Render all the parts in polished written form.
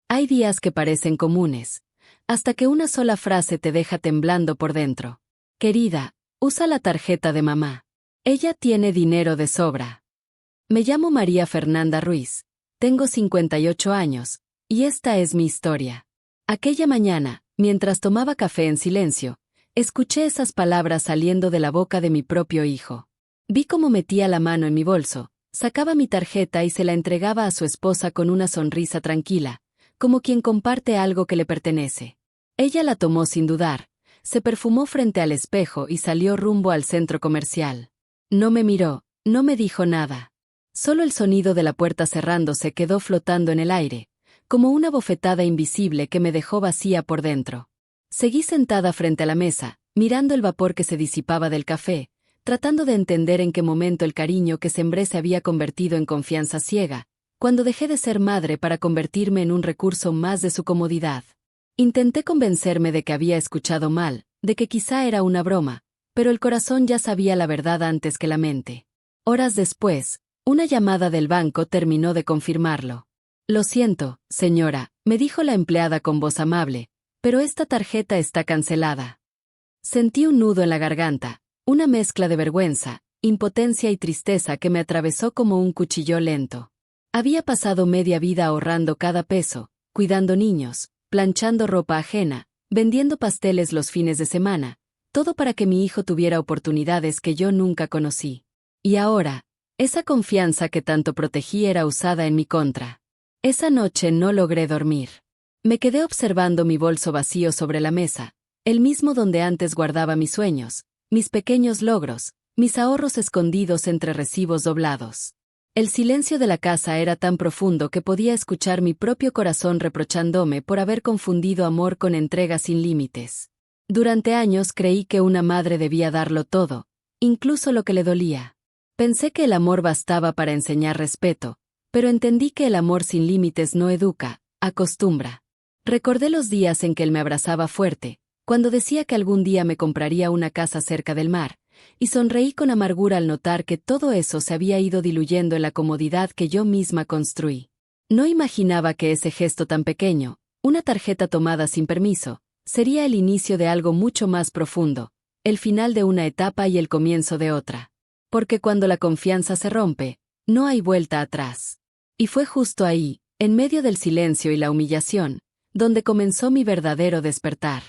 Hay días que parecen comunes, hasta que una sola frase te deja temblando por dentro. Querida, usa la tarjeta de mamá. Ella tiene dinero de sobra. Me llamo María Fernanda Ruiz, tengo 58 años, y esta es mi historia. Aquella mañana, mientras tomaba café en silencio, escuché esas palabras saliendo de la boca de mi propio hijo. Vi cómo metía la mano en mi bolso, sacaba mi tarjeta y se la entregaba a su esposa con una sonrisa tranquila, como quien comparte algo que le pertenece. Ella la tomó sin dudar, se perfumó frente al espejo y salió rumbo al centro comercial. No me miró, no me dijo nada. Solo el sonido de la puerta cerrándose quedó flotando en el aire, como una bofetada invisible que me dejó vacía por dentro. Seguí sentada frente a la mesa, mirando el vapor que se disipaba del café, tratando de entender en qué momento el cariño que sembré se había convertido en confianza ciega, cuando dejé de ser madre para convertirme en un recurso más de su comodidad. Intenté convencerme de que había escuchado mal, de que quizá era una broma, pero el corazón ya sabía la verdad antes que la mente. Horas después, una llamada del banco terminó de confirmarlo. Lo siento, señora, me dijo la empleada con voz amable, pero esta tarjeta está cancelada. Sentí un nudo en la garganta, una mezcla de vergüenza, impotencia y tristeza que me atravesó como un cuchillo lento. Había pasado media vida ahorrando cada peso, cuidando niños, planchando ropa ajena, vendiendo pasteles los fines de semana, todo para que mi hijo tuviera oportunidades que yo nunca conocí. Y ahora, esa confianza que tanto protegí era usada en mi contra. Esa noche no logré dormir. Me quedé observando mi bolso vacío sobre la mesa, el mismo donde antes guardaba mis sueños, mis pequeños logros, mis ahorros escondidos entre recibos doblados. El silencio de la casa era tan profundo que podía escuchar mi propio corazón reprochándome por haber confundido amor con entrega sin límites. Durante años creí que una madre debía darlo todo, incluso lo que le dolía. Pensé que el amor bastaba para enseñar respeto, pero entendí que el amor sin límites no educa, acostumbra. Recordé los días en que él me abrazaba fuerte, cuando decía que algún día me compraría una casa cerca del mar, y sonreí con amargura al notar que todo eso se había ido diluyendo en la comodidad que yo misma construí. No imaginaba que ese gesto tan pequeño, una tarjeta tomada sin permiso, sería el inicio de algo mucho más profundo, el final de una etapa y el comienzo de otra. Porque cuando la confianza se rompe, no hay vuelta atrás. Y fue justo ahí, en medio del silencio y la humillación, donde comenzó mi verdadero despertar.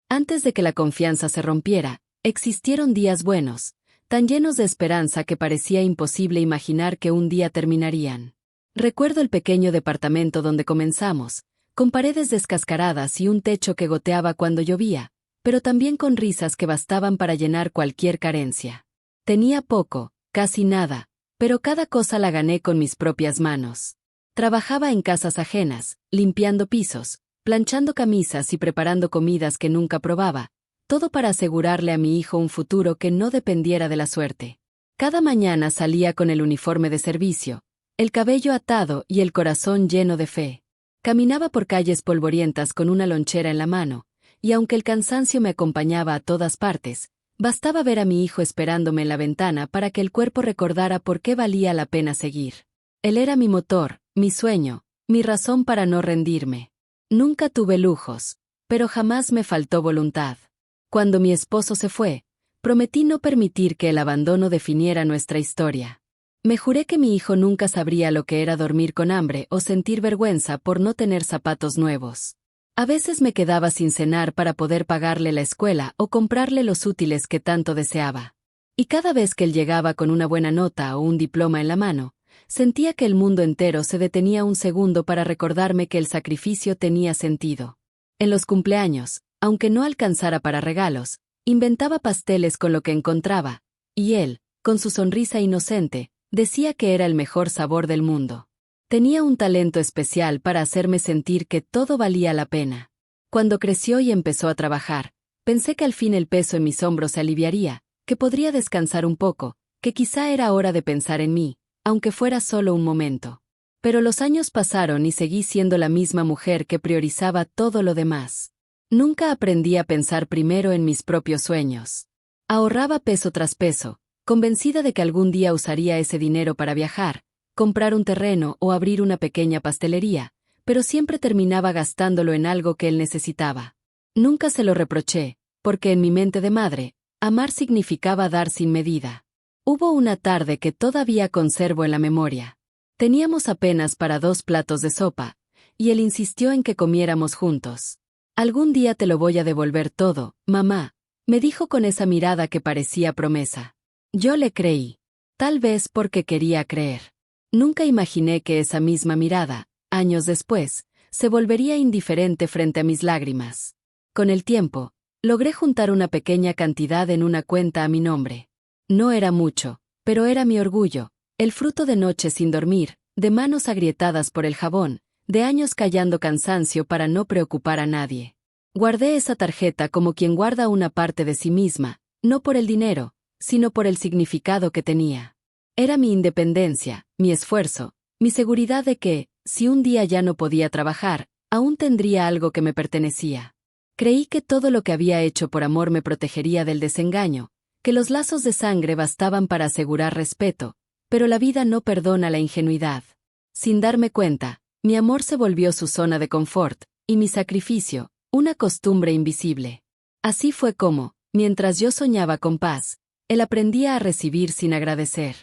Antes de que la confianza se rompiera, existieron días buenos, tan llenos de esperanza que parecía imposible imaginar que un día terminarían. Recuerdo el pequeño departamento donde comenzamos, con paredes descascaradas y un techo que goteaba cuando llovía, pero también con risas que bastaban para llenar cualquier carencia. Tenía poco, casi nada, pero cada cosa la gané con mis propias manos. Trabajaba en casas ajenas, limpiando pisos, planchando camisas y preparando comidas que nunca probaba, todo para asegurarle a mi hijo un futuro que no dependiera de la suerte. Cada mañana salía con el uniforme de servicio, el cabello atado y el corazón lleno de fe. Caminaba por calles polvorientas con una lonchera en la mano, y aunque el cansancio me acompañaba a todas partes, bastaba ver a mi hijo esperándome en la ventana para que el cuerpo recordara por qué valía la pena seguir. Él era mi motor, mi sueño, mi razón para no rendirme. Nunca tuve lujos, pero jamás me faltó voluntad. Cuando mi esposo se fue, prometí no permitir que el abandono definiera nuestra historia. Me juré que mi hijo nunca sabría lo que era dormir con hambre o sentir vergüenza por no tener zapatos nuevos. A veces me quedaba sin cenar para poder pagarle la escuela o comprarle los útiles que tanto deseaba. Y cada vez que él llegaba con una buena nota o un diploma en la mano, sentía que el mundo entero se detenía un segundo para recordarme que el sacrificio tenía sentido. En los cumpleaños, aunque no alcanzara para regalos, inventaba pasteles con lo que encontraba, y él, con su sonrisa inocente, decía que era el mejor sabor del mundo. Tenía un talento especial para hacerme sentir que todo valía la pena. Cuando creció y empezó a trabajar, pensé que al fin el peso en mis hombros se aliviaría, que podría descansar un poco, que quizá era hora de pensar en mí, aunque fuera solo un momento. Pero los años pasaron y seguí siendo la misma mujer que priorizaba todo lo demás. Nunca aprendí a pensar primero en mis propios sueños. Ahorraba peso tras peso, convencida de que algún día usaría ese dinero para viajar, comprar un terreno o abrir una pequeña pastelería, pero siempre terminaba gastándolo en algo que él necesitaba. Nunca se lo reproché, porque en mi mente de madre, amar significaba dar sin medida. Hubo una tarde que todavía conservo en la memoria. Teníamos apenas para 2 platos de sopa, y él insistió en que comiéramos juntos. «Algún día te lo voy a devolver todo, mamá», me dijo con esa mirada que parecía promesa. Yo le creí. Tal vez porque quería creer. Nunca imaginé que esa misma mirada, años después, se volvería indiferente frente a mis lágrimas. Con el tiempo, logré juntar una pequeña cantidad en una cuenta a mi nombre. No era mucho, pero era mi orgullo, el fruto de noches sin dormir, de manos agrietadas por el jabón, de años callando cansancio para no preocupar a nadie. Guardé esa tarjeta como quien guarda una parte de sí misma, no por el dinero, sino por el significado que tenía. Era mi independencia, mi esfuerzo, mi seguridad de que, si un día ya no podía trabajar, aún tendría algo que me pertenecía. Creí que todo lo que había hecho por amor me protegería del desengaño, que los lazos de sangre bastaban para asegurar respeto, pero la vida no perdona la ingenuidad. Sin darme cuenta, mi amor se volvió su zona de confort, y mi sacrificio, una costumbre invisible. Así fue como, mientras yo soñaba con paz, él aprendía a recibir sin agradecer.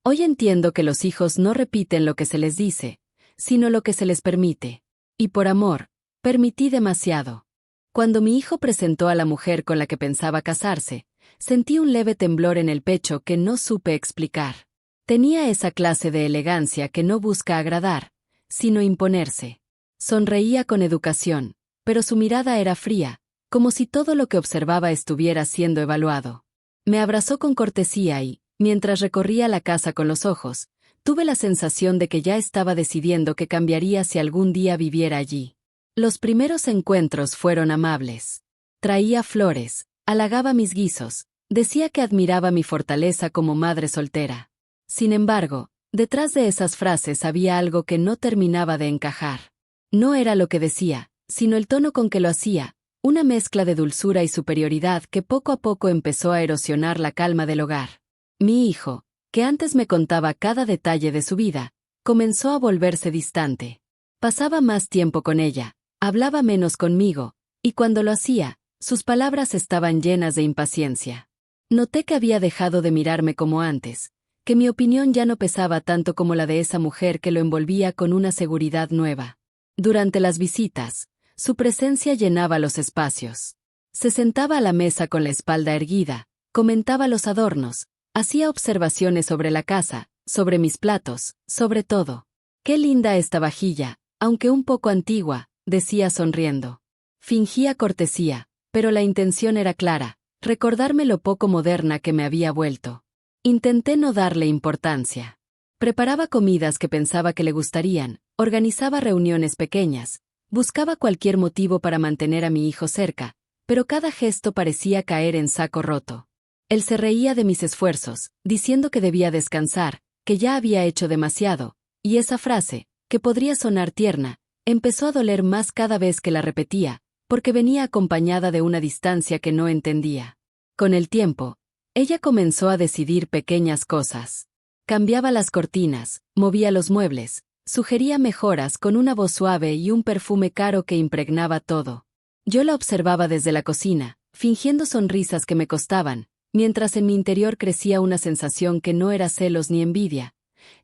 Hoy entiendo que los hijos no repiten lo que se les dice, sino lo que se les permite. Y por amor, permití demasiado. Cuando mi hijo presentó a la mujer con la que pensaba casarse, sentí un leve temblor en el pecho que no supe explicar. Tenía esa clase de elegancia que no busca agradar, sino imponerse. Sonreía con educación, pero su mirada era fría, como si todo lo que observaba estuviera siendo evaluado. Me abrazó con cortesía y, mientras recorría la casa con los ojos, tuve la sensación de que ya estaba decidiendo que cambiaría si algún día viviera allí. Los primeros encuentros fueron amables. Traía flores, halagaba mis guisos, decía que admiraba mi fortaleza como madre soltera. Sin embargo, detrás de esas frases había algo que no terminaba de encajar. No era lo que decía, sino el tono con que lo hacía, una mezcla de dulzura y superioridad que poco a poco empezó a erosionar la calma del hogar. Mi hijo, que antes me contaba cada detalle de su vida, comenzó a volverse distante. Pasaba más tiempo con ella, hablaba menos conmigo, y cuando lo hacía, sus palabras estaban llenas de impaciencia. Noté que había dejado de mirarme como antes, que mi opinión ya no pesaba tanto como la de esa mujer que lo envolvía con una seguridad nueva. Durante las visitas, su presencia llenaba los espacios. Se sentaba a la mesa con la espalda erguida, comentaba los adornos, hacía observaciones sobre la casa, sobre mis platos, sobre todo. «Qué linda esta vajilla, aunque un poco antigua», decía sonriendo. Fingía cortesía, pero la intención era clara, recordarme lo poco moderna que me había vuelto. Intenté no darle importancia. Preparaba comidas que pensaba que le gustarían, organizaba reuniones pequeñas, buscaba cualquier motivo para mantener a mi hijo cerca, pero cada gesto parecía caer en saco roto. Él se reía de mis esfuerzos, diciendo que debía descansar, que ya había hecho demasiado, y esa frase, que podría sonar tierna, empezó a doler más cada vez que la repetía, porque venía acompañada de una distancia que no entendía. Con el tiempo, ella comenzó a decidir pequeñas cosas. Cambiaba las cortinas, movía los muebles, sugería mejoras con una voz suave y un perfume caro que impregnaba todo. Yo la observaba desde la cocina, fingiendo sonrisas que me costaban, mientras en mi interior crecía una sensación que no era celos ni envidia.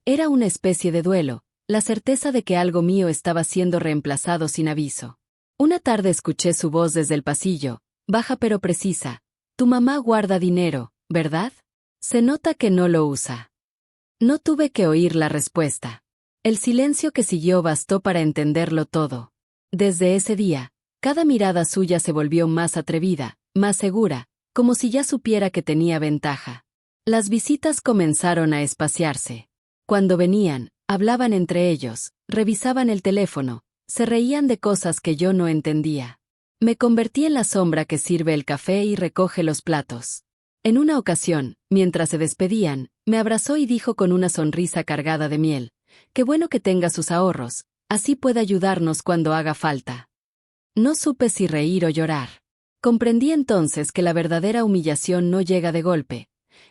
Era una especie de duelo, la certeza de que algo mío estaba siendo reemplazado sin aviso. Una tarde escuché su voz desde el pasillo, baja pero precisa. «Tu mamá guarda dinero, ¿verdad? Se nota que no lo usa». No tuve que oír la respuesta. El silencio que siguió bastó para entenderlo todo. Desde ese día, cada mirada suya se volvió más atrevida, más segura, como si ya supiera que tenía ventaja. Las visitas comenzaron a espaciarse. Cuando venían, hablaban entre ellos, revisaban el teléfono, se reían de cosas que yo no entendía. Me convertí en la sombra que sirve el café y recoge los platos. En una ocasión, mientras se despedían, me abrazó y dijo con una sonrisa cargada de miel: «Qué bueno que tenga sus ahorros, así puede ayudarnos cuando haga falta». No supe si reír o llorar. Comprendí entonces que la verdadera humillación no llega de golpe.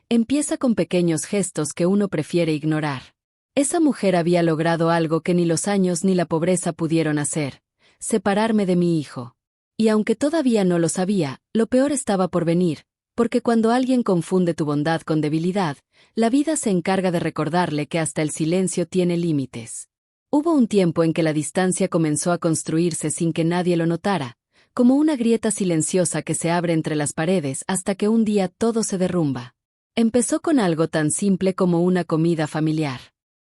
Empieza con pequeños gestos que uno prefiere ignorar. Esa mujer había logrado algo que ni los años ni la pobreza pudieron hacer: separarme de mi hijo. Y aunque todavía no lo sabía, lo peor estaba por venir, porque cuando alguien confunde tu bondad con debilidad, la vida se encarga de recordarle que hasta el silencio tiene límites. Hubo un tiempo en que la distancia comenzó a construirse sin que nadie lo notara, como una grieta silenciosa que se abre entre las paredes hasta que un día todo se derrumba. Empezó con algo tan simple como una comida familiar.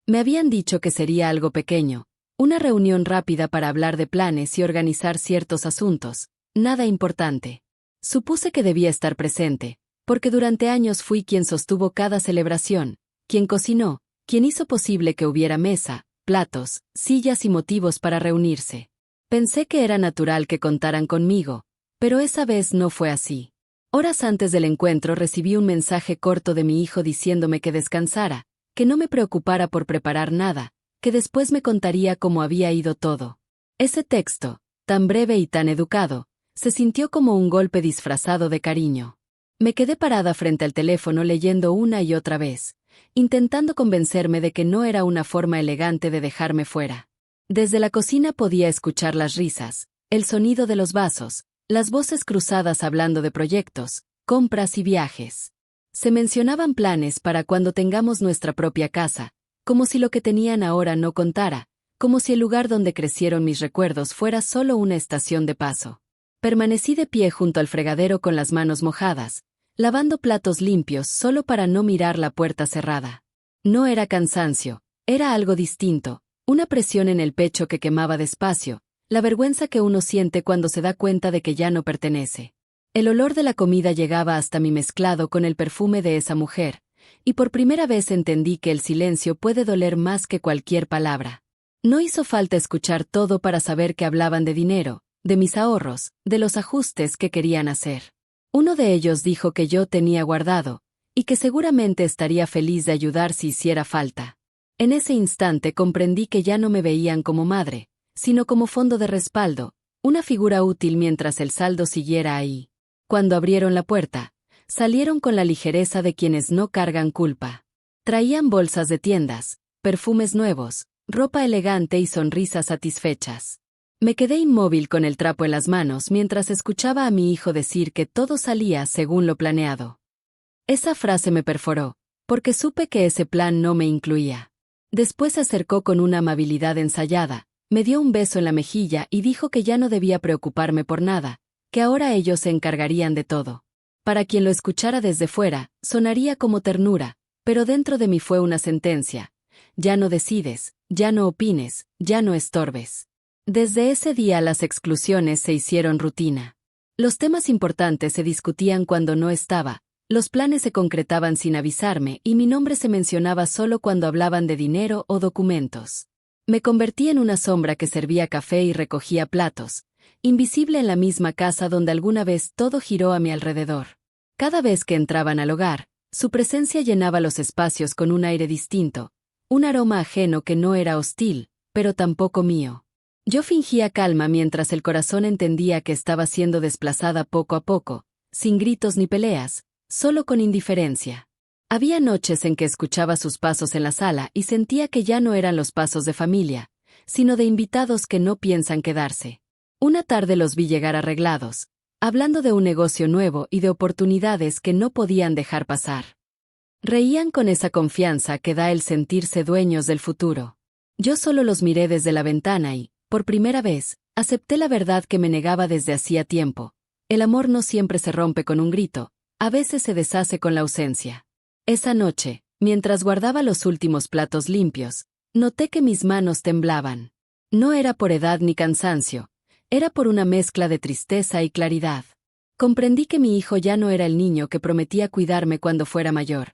Me habían dicho que sería algo pequeño, una reunión rápida para hablar de planes y organizar ciertos asuntos, nada importante. Supuse que debía estar presente, porque durante años fui quien sostuvo cada celebración, quien cocinó, quien hizo posible que hubiera mesa, platos, sillas y motivos para reunirse. Pensé que era natural que contaran conmigo, pero esa vez no fue así. Horas antes del encuentro recibí un mensaje corto de mi hijo diciéndome que descansara, que no me preocupara por preparar nada, que después me contaría cómo había ido todo. Ese texto, tan breve y tan educado, se sintió como un golpe disfrazado de cariño. Me quedé parada frente al teléfono leyendo una y otra vez, intentando convencerme de que no era una forma elegante de dejarme fuera. Desde la cocina podía escuchar las risas, el sonido de los vasos, las voces cruzadas hablando de proyectos, compras y viajes. Se mencionaban planes para cuando tengamos nuestra propia casa, como si lo que tenían ahora no contara, como si el lugar donde crecieron mis recuerdos fuera solo una estación de paso. Permanecí de pie junto al fregadero con las manos mojadas, lavando platos limpios solo para no mirar la puerta cerrada. No era cansancio, era algo distinto, una presión en el pecho que quemaba despacio, la vergüenza que uno siente cuando se da cuenta de que ya no pertenece. El olor de la comida llegaba hasta mí mezclado con el perfume de esa mujer, y por primera vez entendí que el silencio puede doler más que cualquier palabra. No hizo falta escuchar todo para saber que hablaban de dinero, de mis ahorros, de los ajustes que querían hacer. Uno de ellos dijo que yo tenía guardado, y que seguramente estaría feliz de ayudar si hiciera falta. En ese instante comprendí que ya no me veían como madre, sino como fondo de respaldo, una figura útil mientras el saldo siguiera ahí. Cuando abrieron la puerta, salieron con la ligereza de quienes no cargan culpa. Traían bolsas de tiendas, perfumes nuevos, ropa elegante y sonrisas satisfechas. Me quedé inmóvil con el trapo en las manos mientras escuchaba a mi hijo decir que todo salía según lo planeado. Esa frase me perforó, porque supe que ese plan no me incluía. Después se acercó con una amabilidad ensayada, me dio un beso en la mejilla y dijo que ya no debía preocuparme por nada, que ahora ellos se encargarían de todo. Para quien lo escuchara desde fuera, sonaría como ternura, pero dentro de mí fue una sentencia: ya no decides, ya no opines, ya no estorbes. Desde ese día las exclusiones se hicieron rutina. Los temas importantes se discutían cuando no estaba, los planes se concretaban sin avisarme y mi nombre se mencionaba solo cuando hablaban de dinero o documentos. Me convertí en una sombra que servía café y recogía platos, invisible en la misma casa donde alguna vez todo giró a mi alrededor. Cada vez que entraban al hogar, su presencia llenaba los espacios con un aire distinto, un aroma ajeno que no era hostil, pero tampoco mío. Yo fingía calma mientras el corazón entendía que estaba siendo desplazada poco a poco, sin gritos ni peleas, solo con indiferencia. Había noches en que escuchaba sus pasos en la sala y sentía que ya no eran los pasos de familia, sino de invitados que no piensan quedarse. Una tarde los vi llegar arreglados, hablando de un negocio nuevo y de oportunidades que no podían dejar pasar. Reían con esa confianza que da el sentirse dueños del futuro. Yo solo los miré desde la ventana y, por primera vez, acepté la verdad que me negaba desde hacía tiempo: el amor no siempre se rompe con un grito, a veces se deshace con la ausencia. Esa noche, mientras guardaba los últimos platos limpios, noté que mis manos temblaban. No era por edad ni cansancio, era por una mezcla de tristeza y claridad. Comprendí que mi hijo ya no era el niño que prometía cuidarme cuando fuera mayor.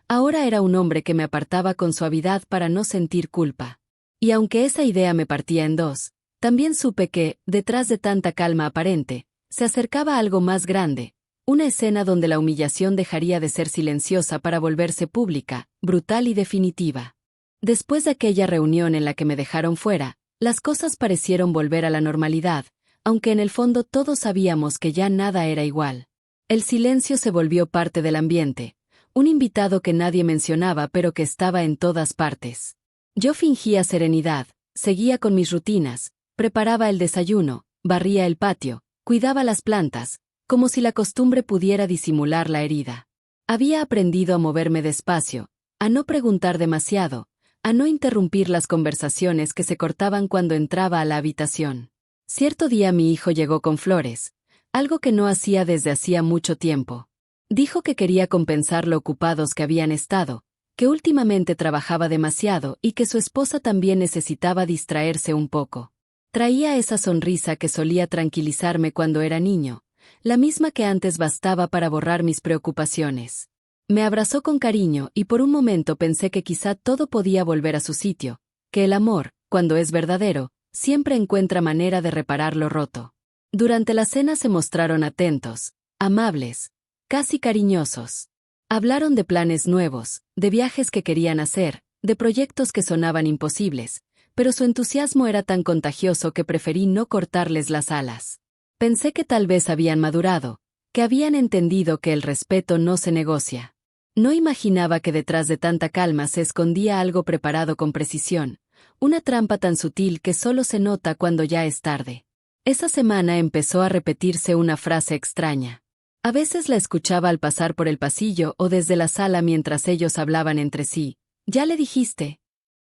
Ahora era un hombre que me apartaba con suavidad para no sentir culpa. Y aunque esa idea me partía en dos, también supe que, detrás de tanta calma aparente, se acercaba algo más grande, una escena donde la humillación dejaría de ser silenciosa para volverse pública, brutal y definitiva. Después de aquella reunión en la que me dejaron fuera, las cosas parecieron volver a la normalidad, aunque en el fondo todos sabíamos que ya nada era igual. El silencio se volvió parte del ambiente, un invitado que nadie mencionaba pero que estaba en todas partes. Yo fingía serenidad, seguía con mis rutinas, preparaba el desayuno, barría el patio, cuidaba las plantas, como si la costumbre pudiera disimular la herida. Había aprendido a moverme despacio, a no preguntar demasiado, a no interrumpir las conversaciones que se cortaban cuando entraba a la habitación. Cierto día mi hijo llegó con flores, algo que no hacía desde hacía mucho tiempo. Dijo que quería compensar lo ocupados que habían estado, que últimamente trabajaba demasiado y que su esposa también necesitaba distraerse un poco. Traía esa sonrisa que solía tranquilizarme cuando era niño, la misma que antes bastaba para borrar mis preocupaciones. Me abrazó con cariño y por un momento pensé que quizá todo podía volver a su sitio, que el amor, cuando es verdadero, siempre encuentra manera de reparar lo roto. Durante la cena se mostraron atentos, amables, casi cariñosos. Hablaron de planes nuevos, de viajes que querían hacer, de proyectos que sonaban imposibles, pero su entusiasmo era tan contagioso que preferí no cortarles las alas. Pensé que tal vez habían madurado, que habían entendido que el respeto no se negocia. No imaginaba que detrás de tanta calma se escondía algo preparado con precisión, una trampa tan sutil que solo se nota cuando ya es tarde. Esa semana empezó a repetirse una frase extraña. A veces la escuchaba al pasar por el pasillo o desde la sala mientras ellos hablaban entre sí. ¿Ya le dijiste?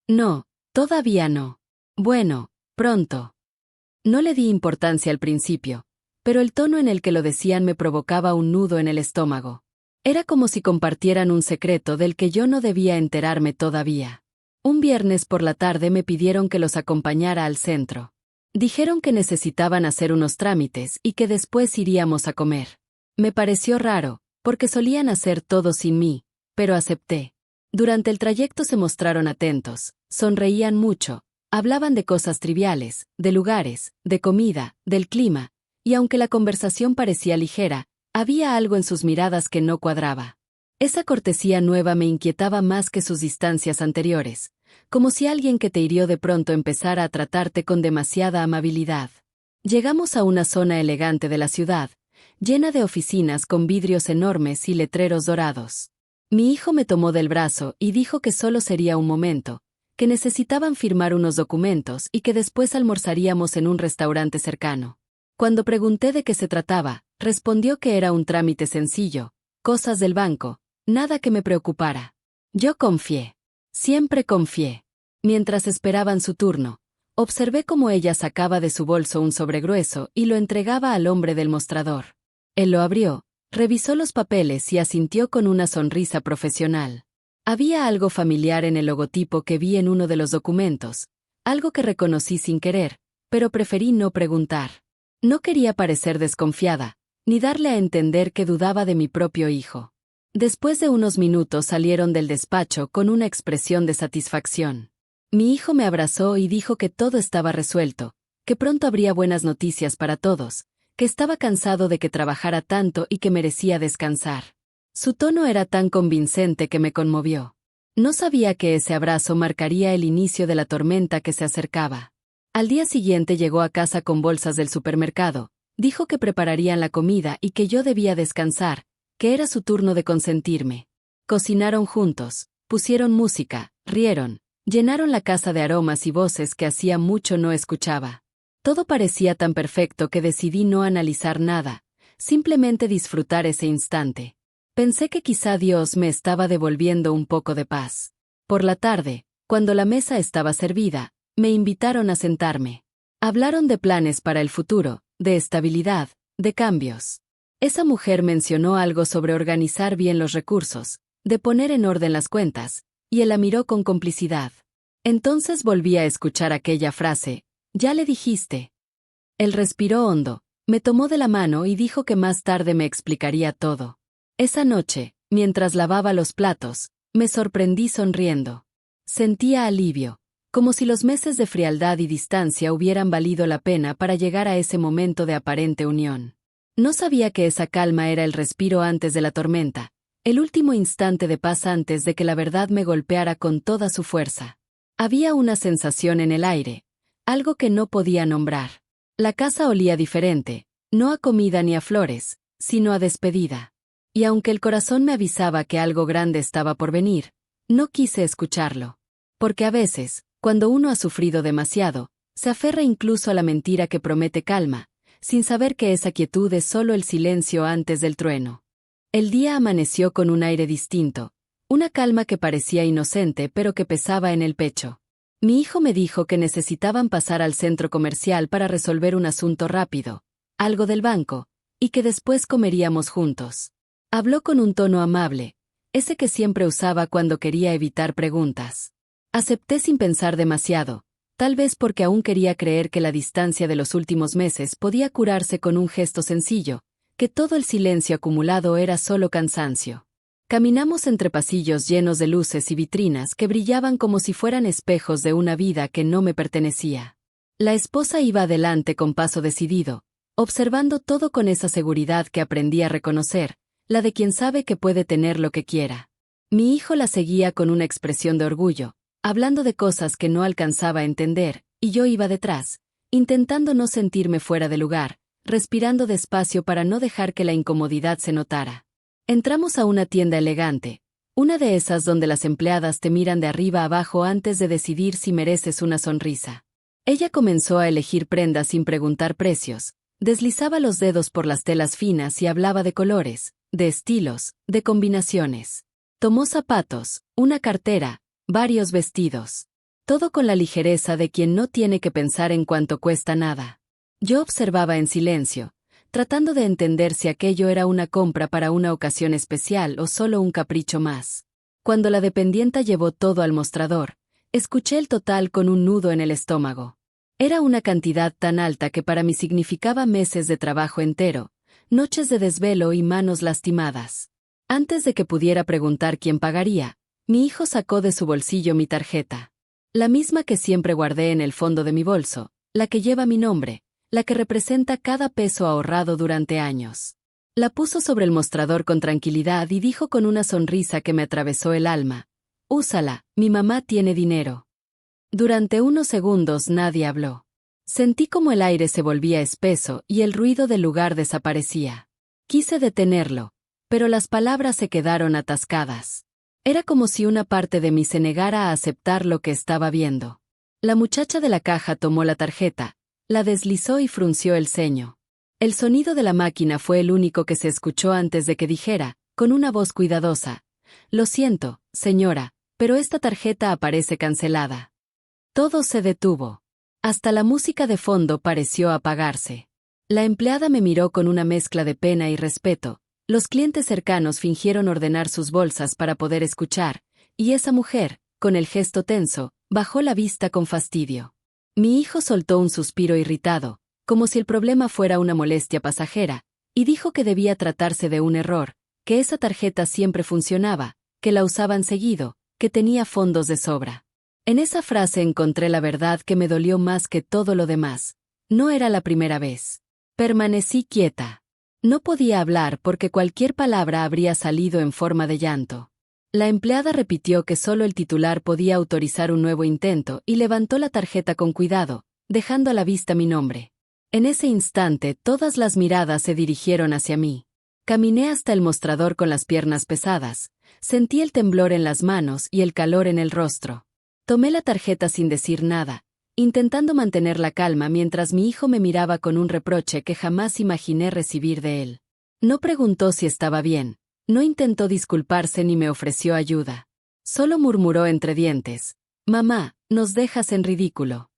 No, todavía no. Bueno, pronto. No le di importancia al principio, pero el tono en el que lo decían me provocaba un nudo en el estómago. Era como si compartieran un secreto del que yo no debía enterarme todavía. Un viernes por la tarde me pidieron que los acompañara al centro. Dijeron que necesitaban hacer unos trámites y que después iríamos a comer. Me pareció raro, porque solían hacer todo sin mí, pero acepté. Durante el trayecto se mostraron atentos, sonreían mucho, hablaban de cosas triviales, de lugares, de comida, del clima, y aunque la conversación parecía ligera, había algo en sus miradas que no cuadraba. Esa cortesía nueva me inquietaba más que sus distancias anteriores, como si alguien que te hirió de pronto empezara a tratarte con demasiada amabilidad. Llegamos a una zona elegante de la ciudad, llena de oficinas con vidrios enormes y letreros dorados. Mi hijo me tomó del brazo y dijo que solo sería un momento, que necesitaban firmar unos documentos y que después almorzaríamos en un restaurante cercano. Cuando pregunté de qué se trataba, respondió que era un trámite sencillo, cosas del banco, nada que me preocupara. Yo confié. Siempre confié. Mientras esperaban su turno, observé cómo ella sacaba de su bolso un sobre grueso y lo entregaba al hombre del mostrador. Él lo abrió, revisó los papeles y asintió con una sonrisa profesional. Había algo familiar en el logotipo que vi en uno de los documentos, algo que reconocí sin querer, pero preferí no preguntar. No quería parecer desconfiada, ni darle a entender que dudaba de mi propio hijo. Después de unos minutos salieron del despacho con una expresión de satisfacción. Mi hijo me abrazó y dijo que todo estaba resuelto, que pronto habría buenas noticias para todos, que estaba cansado de que trabajara tanto y que merecía descansar. Su tono era tan convincente que me conmovió. No sabía que ese abrazo marcaría el inicio de la tormenta que se acercaba. Al día siguiente llegó a casa con bolsas del supermercado, dijo que prepararían la comida y que yo debía descansar, que era su turno de consentirme. Cocinaron juntos, pusieron música, rieron, llenaron la casa de aromas y voces que hacía mucho no escuchaba. Todo parecía tan perfecto que decidí no analizar nada, simplemente disfrutar ese instante. Pensé que quizá Dios me estaba devolviendo un poco de paz. Por la tarde, cuando la mesa estaba servida, me invitaron a sentarme. Hablaron de planes para el futuro, de estabilidad, de cambios. Esa mujer mencionó algo sobre organizar bien los recursos, de poner en orden las cuentas, y él la miró con complicidad. Entonces volví a escuchar aquella frase, «¿Ya le dijiste?» Él respiró hondo, me tomó de la mano y dijo que más tarde me explicaría todo. Esa noche, mientras lavaba los platos, me sorprendí sonriendo. Sentía alivio, como si los meses de frialdad y distancia hubieran valido la pena para llegar a ese momento de aparente unión. No sabía que esa calma era el respiro antes de la tormenta, el último instante de paz antes de que la verdad me golpeara con toda su fuerza. Había una sensación en el aire, algo que no podía nombrar. La casa olía diferente, no a comida ni a flores, sino a despedida. Y aunque el corazón me avisaba que algo grande estaba por venir, no quise escucharlo. Porque a veces, cuando uno ha sufrido demasiado, se aferra incluso a la mentira que promete calma, sin saber que esa quietud es solo el silencio antes del trueno. El día amaneció con un aire distinto, una calma que parecía inocente pero que pesaba en el pecho. Mi hijo me dijo que necesitaban pasar al centro comercial para resolver un asunto rápido, algo del banco, y que después comeríamos juntos. Habló con un tono amable, ese que siempre usaba cuando quería evitar preguntas. Acepté sin pensar demasiado, tal vez porque aún quería creer que la distancia de los últimos meses podía curarse con un gesto sencillo, que todo el silencio acumulado era solo cansancio. Caminamos entre pasillos llenos de luces y vitrinas que brillaban como si fueran espejos de una vida que no me pertenecía. La esposa iba adelante con paso decidido, observando todo con esa seguridad que aprendí a reconocer, la de quien sabe que puede tener lo que quiera. Mi hijo la seguía con una expresión de orgullo, hablando de cosas que no alcanzaba a entender, y yo iba detrás, intentando no sentirme fuera de lugar, respirando despacio para no dejar que la incomodidad se notara. Entramos a una tienda elegante, una de esas donde las empleadas te miran de arriba abajo antes de decidir si mereces una sonrisa. Ella comenzó a elegir prendas sin preguntar precios, deslizaba los dedos por las telas finas y hablaba de colores, de estilos, de combinaciones. Tomó zapatos, una cartera, varios vestidos. Todo con la ligereza de quien no tiene que pensar en cuánto cuesta nada. Yo observaba en silencio, tratando de entender si aquello era una compra para una ocasión especial o solo un capricho más. Cuando la dependienta llevó todo al mostrador, escuché el total con un nudo en el estómago. Era una cantidad tan alta que para mí significaba meses de trabajo entero, noches de desvelo y manos lastimadas. Antes de que pudiera preguntar quién pagaría, mi hijo sacó de su bolsillo mi tarjeta. La misma que siempre guardé en el fondo de mi bolso, la que lleva mi nombre, la que representa cada peso ahorrado durante años. La puso sobre el mostrador con tranquilidad y dijo con una sonrisa que me atravesó el alma: «Úsala, mi mamá tiene dinero». Durante unos segundos nadie habló. Sentí como el aire se volvía espeso y el ruido del lugar desaparecía. Quise detenerlo, pero las palabras se quedaron atascadas. Era como si una parte de mí se negara a aceptar lo que estaba viendo. La muchacha de la caja tomó la tarjeta, la deslizó y frunció el ceño. El sonido de la máquina fue el único que se escuchó antes de que dijera, con una voz cuidadosa: «Lo siento, señora, pero esta tarjeta aparece cancelada». Todo se detuvo. Hasta la música de fondo pareció apagarse. La empleada me miró con una mezcla de pena y respeto. Los clientes cercanos fingieron ordenar sus bolsas para poder escuchar, y esa mujer, con el gesto tenso, bajó la vista con fastidio. Mi hijo soltó un suspiro irritado, como si el problema fuera una molestia pasajera, y dijo que debía tratarse de un error, que esa tarjeta siempre funcionaba, que la usaban seguido, que tenía fondos de sobra. En esa frase encontré la verdad que me dolió más que todo lo demás. No era la primera vez. Permanecí quieta. No podía hablar porque cualquier palabra habría salido en forma de llanto. La empleada repitió que solo el titular podía autorizar un nuevo intento y levantó la tarjeta con cuidado, dejando a la vista mi nombre. En ese instante todas las miradas se dirigieron hacia mí. Caminé hasta el mostrador con las piernas pesadas, sentí el temblor en las manos y el calor en el rostro. Tomé la tarjeta sin decir nada, intentando mantener la calma mientras mi hijo me miraba con un reproche que jamás imaginé recibir de él. No preguntó si estaba bien, no intentó disculparse ni me ofreció ayuda. Solo murmuró entre dientes: «Mamá, nos dejas en ridículo».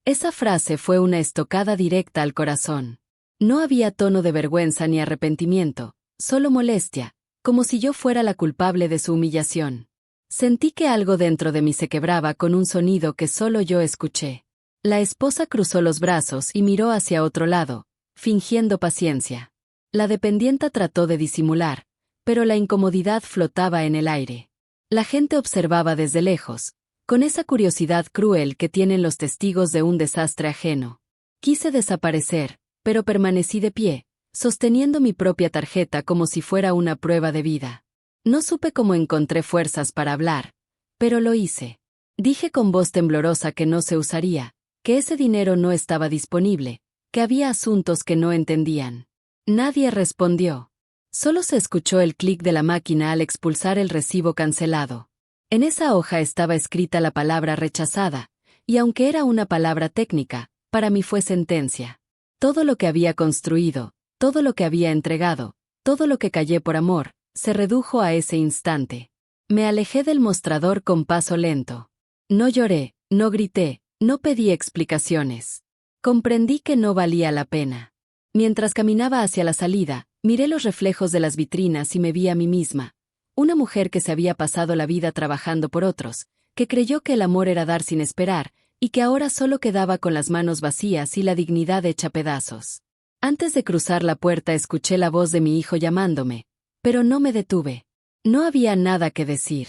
Esa frase fue una estocada directa al corazón. No había tono de vergüenza ni arrepentimiento, solo molestia, como si yo fuera la culpable de su humillación. Sentí que algo dentro de mí se quebraba con un sonido que solo yo escuché. La esposa cruzó los brazos y miró hacia otro lado, fingiendo paciencia. La dependienta trató de disimular, pero la incomodidad flotaba en el aire. La gente observaba desde lejos, con esa curiosidad cruel que tienen los testigos de un desastre ajeno. Quise desaparecer, pero permanecí de pie, sosteniendo mi propia tarjeta como si fuera una prueba de vida. No supe cómo encontré fuerzas para hablar, pero lo hice. Dije con voz temblorosa que no se usaría, que ese dinero no estaba disponible, que había asuntos que no entendían. Nadie respondió. Solo se escuchó el clic de la máquina al expulsar el recibo cancelado. En esa hoja estaba escrita la palabra rechazada, y aunque era una palabra técnica, para mí fue sentencia. Todo lo que había construido, todo lo que había entregado, todo lo que callé por amor, se redujo a ese instante. Me alejé del mostrador con paso lento. No lloré, no grité, no pedí explicaciones. Comprendí que no valía la pena. Mientras caminaba hacia la salida, miré los reflejos de las vitrinas y me vi a mí misma. Una mujer que se había pasado la vida trabajando por otros, que creyó que el amor era dar sin esperar, y que ahora solo quedaba con las manos vacías y la dignidad hecha pedazos. Antes de cruzar la puerta escuché la voz de mi hijo llamándome, pero no me detuve. No había nada que decir.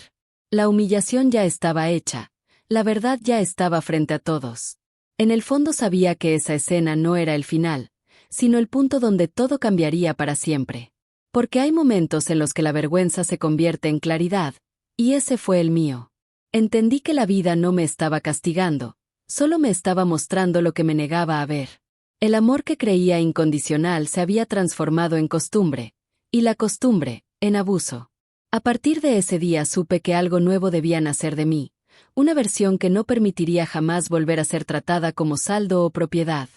La humillación ya estaba hecha, la verdad ya estaba frente a todos. En el fondo sabía que esa escena no era el final, sino el punto donde todo cambiaría para siempre. Porque hay momentos en los que la vergüenza se convierte en claridad, y ese fue el mío. Entendí que la vida no me estaba castigando, solo me estaba mostrando lo que me negaba a ver. El amor que creía incondicional se había transformado en costumbre, y la costumbre, en abuso. A partir de ese día supe que algo nuevo debía nacer de mí, una versión que no permitiría jamás volver a ser tratada como saldo o propiedad.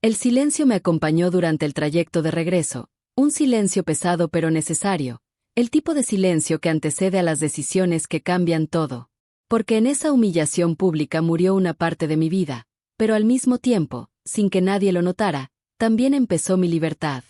El silencio me acompañó durante el trayecto de regreso, un silencio pesado pero necesario, el tipo de silencio que antecede a las decisiones que cambian todo. Porque en esa humillación pública murió una parte de mi vida, pero al mismo tiempo, sin que nadie lo notara, también empezó mi libertad.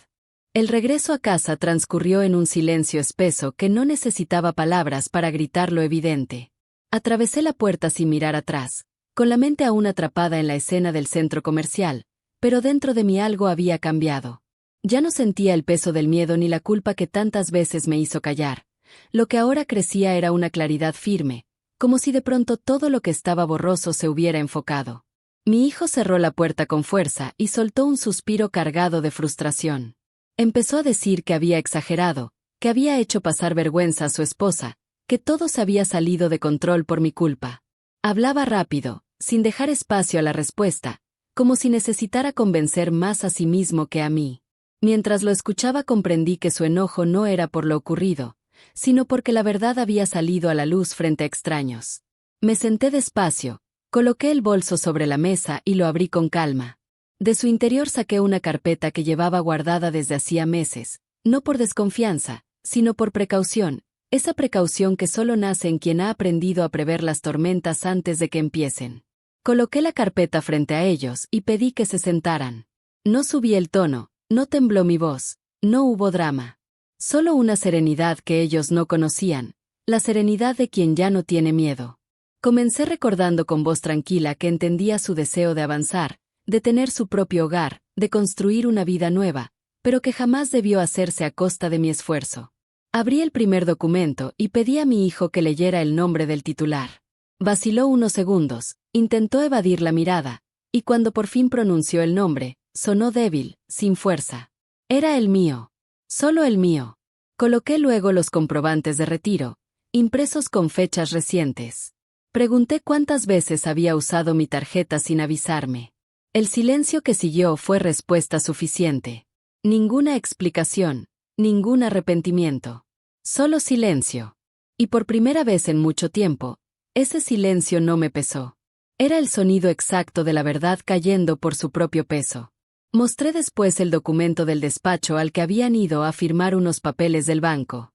El regreso a casa transcurrió en un silencio espeso que no necesitaba palabras para gritar lo evidente. Atravesé la puerta sin mirar atrás, con la mente aún atrapada en la escena del centro comercial, pero dentro de mí algo había cambiado. Ya no sentía el peso del miedo ni la culpa que tantas veces me hizo callar. Lo que ahora crecía era una claridad firme, como si de pronto todo lo que estaba borroso se hubiera enfocado. Mi hijo cerró la puerta con fuerza y soltó un suspiro cargado de frustración. Empezó a decir que había exagerado, que había hecho pasar vergüenza a su esposa, que todo se había salido de control por mi culpa. Hablaba rápido, sin dejar espacio a la respuesta, como si necesitara convencer más a sí mismo que a mí. Mientras lo escuchaba comprendí que su enojo no era por lo ocurrido, sino porque la verdad había salido a la luz frente a extraños. Me senté despacio, coloqué el bolso sobre la mesa y lo abrí con calma. De su interior saqué una carpeta que llevaba guardada desde hacía meses, no por desconfianza, sino por precaución, esa precaución que solo nace en quien ha aprendido a prever las tormentas antes de que empiecen. Coloqué la carpeta frente a ellos y pedí que se sentaran. No subí el tono, no tembló mi voz, no hubo drama. Solo una serenidad que ellos no conocían, la serenidad de quien ya no tiene miedo. Comencé recordando con voz tranquila que entendía su deseo de avanzar, de tener su propio hogar, de construir una vida nueva, pero que jamás debió hacerse a costa de mi esfuerzo. Abrí el primer documento y pedí a mi hijo que leyera el nombre del titular. Vaciló unos segundos, intentó evadir la mirada, y cuando por fin pronunció el nombre, sonó débil, sin fuerza. Era el mío. Solo el mío. Coloqué luego los comprobantes de retiro, impresos con fechas recientes. Pregunté cuántas veces había usado mi tarjeta sin avisarme. El silencio que siguió fue respuesta suficiente. Ninguna explicación, ningún arrepentimiento. Solo silencio. Y por primera vez en mucho tiempo, ese silencio no me pesó. Era el sonido exacto de la verdad cayendo por su propio peso. Mostré después el documento del despacho al que habían ido a firmar unos papeles del banco.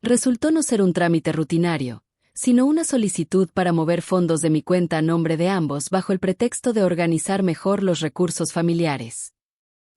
Resultó no ser un trámite rutinario, sino una solicitud para mover fondos de mi cuenta a nombre de ambos bajo el pretexto de organizar mejor los recursos familiares.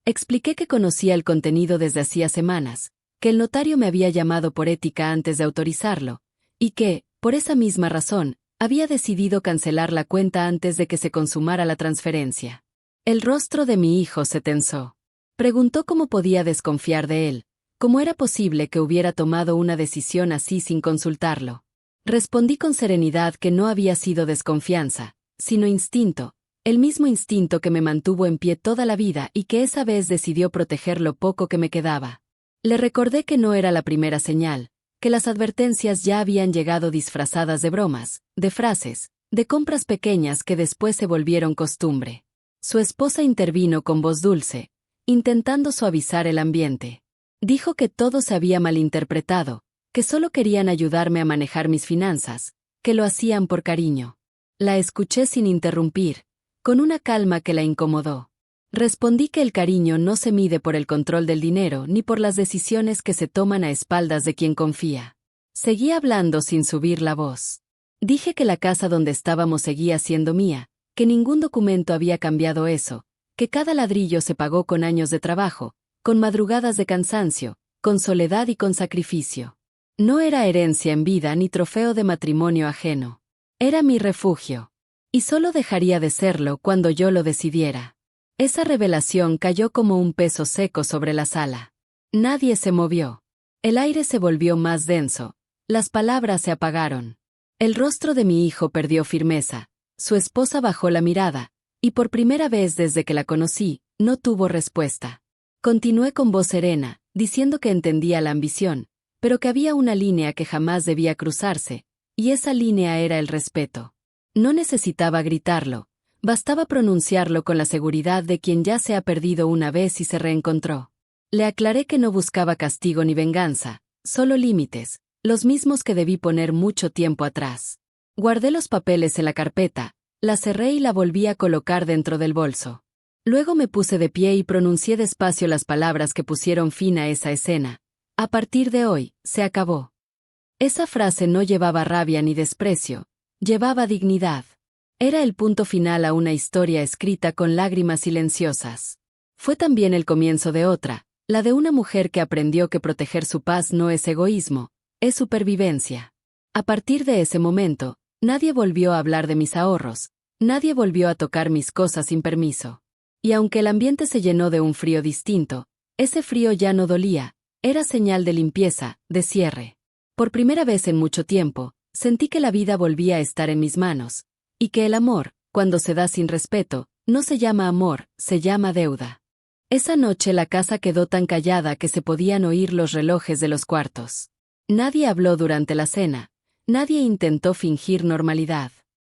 Expliqué que conocía el contenido desde hacía semanas, que el notario me había llamado por ética antes de autorizarlo, y que, por esa misma razón, había decidido cancelar la cuenta antes de que se consumara la transferencia. El rostro de mi hijo se tensó. Preguntó cómo podía desconfiar de él, cómo era posible que hubiera tomado una decisión así sin consultarlo. Respondí con serenidad que no había sido desconfianza, sino instinto, el mismo instinto que me mantuvo en pie toda la vida y que esa vez decidió proteger lo poco que me quedaba. Le recordé que no era la primera señal, que las advertencias ya habían llegado disfrazadas de bromas, de frases, de compras pequeñas que después se volvieron costumbre. Su esposa intervino con voz dulce, intentando suavizar el ambiente. Dijo que todo se había malinterpretado, que solo querían ayudarme a manejar mis finanzas, que lo hacían por cariño. La escuché sin interrumpir, con una calma que la incomodó. Respondí que el cariño no se mide por el control del dinero ni por las decisiones que se toman a espaldas de quien confía. Seguí hablando sin subir la voz. Dije que la casa donde estábamos seguía siendo mía, que ningún documento había cambiado eso, que cada ladrillo se pagó con años de trabajo, con madrugadas de cansancio, con soledad y con sacrificio. No era herencia en vida ni trofeo de matrimonio ajeno. Era mi refugio. Y solo dejaría de serlo cuando yo lo decidiera. Esa revelación cayó como un peso seco sobre la sala. Nadie se movió. El aire se volvió más denso. Las palabras se apagaron. El rostro de mi hijo perdió firmeza. Su esposa bajó la mirada, y por primera vez desde que la conocí, no tuvo respuesta. Continué con voz serena, diciendo que entendía la ambición, pero que había una línea que jamás debía cruzarse, y esa línea era el respeto. No necesitaba gritarlo, bastaba pronunciarlo con la seguridad de quien ya se ha perdido una vez y se reencontró. Le aclaré que no buscaba castigo ni venganza, solo límites, los mismos que debí poner mucho tiempo atrás. Guardé los papeles en la carpeta, la cerré y la volví a colocar dentro del bolso. Luego me puse de pie y pronuncié despacio las palabras que pusieron fin a esa escena. A partir de hoy, se acabó. Esa frase no llevaba rabia ni desprecio, llevaba dignidad. Era el punto final a una historia escrita con lágrimas silenciosas. Fue también el comienzo de otra, la de una mujer que aprendió que proteger su paz no es egoísmo, es supervivencia. A partir de ese momento, nadie volvió a hablar de mis ahorros, nadie volvió a tocar mis cosas sin permiso. Y aunque el ambiente se llenó de un frío distinto, ese frío ya no dolía, era señal de limpieza, de cierre. Por primera vez en mucho tiempo, sentí que la vida volvía a estar en mis manos, y que el amor, cuando se da sin respeto, no se llama amor, se llama deuda. Esa noche la casa quedó tan callada que se podían oír los relojes de los cuartos. Nadie habló durante la cena, nadie intentó fingir normalidad.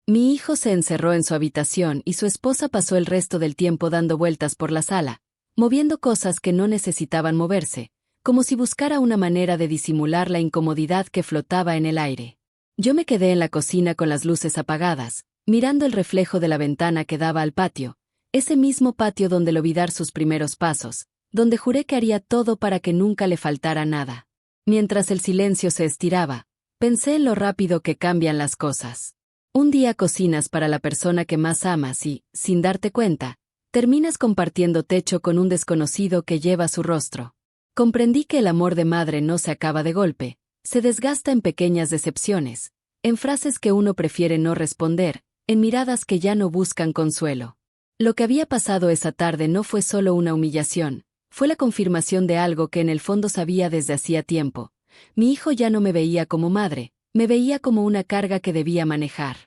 Mi hijo se encerró en su habitación y su esposa pasó el resto del tiempo dando vueltas por la sala, moviendo cosas que no necesitaban moverse, como si buscara una manera de disimular la incomodidad que flotaba en el aire. Yo me quedé en la cocina con las luces apagadas, mirando el reflejo de la ventana que daba al patio, ese mismo patio donde lo vi dar sus primeros pasos, donde juré que haría todo para que nunca le faltara nada. Mientras el silencio se estiraba, pensé en lo rápido que cambian las cosas. Un día cocinas para la persona que más amas y, sin darte cuenta, terminas compartiendo techo con un desconocido que lleva su rostro. Comprendí que el amor de madre no se acaba de golpe, se desgasta en pequeñas decepciones, en frases que uno prefiere no responder, en miradas que ya no buscan consuelo. Lo que había pasado esa tarde no fue solo una humillación, fue la confirmación de algo que en el fondo sabía desde hacía tiempo. Mi hijo ya no me veía como madre, me veía como una carga que debía manejar.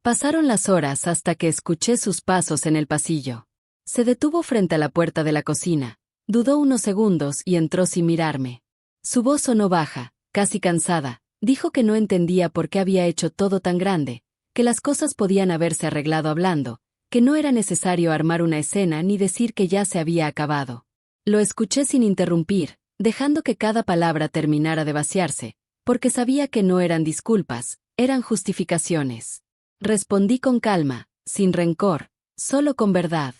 Pasaron las horas hasta que escuché sus pasos en el pasillo. Se detuvo frente a la puerta de la cocina, dudó unos segundos y entró sin mirarme. Su voz sonó baja, casi cansada, dijo que no entendía por qué había hecho todo tan grande, que las cosas podían haberse arreglado hablando, que no era necesario armar una escena ni decir que ya se había acabado. Lo escuché sin interrumpir, dejando que cada palabra terminara de vaciarse, porque sabía que no eran disculpas, eran justificaciones. Respondí con calma, sin rencor, solo con verdad.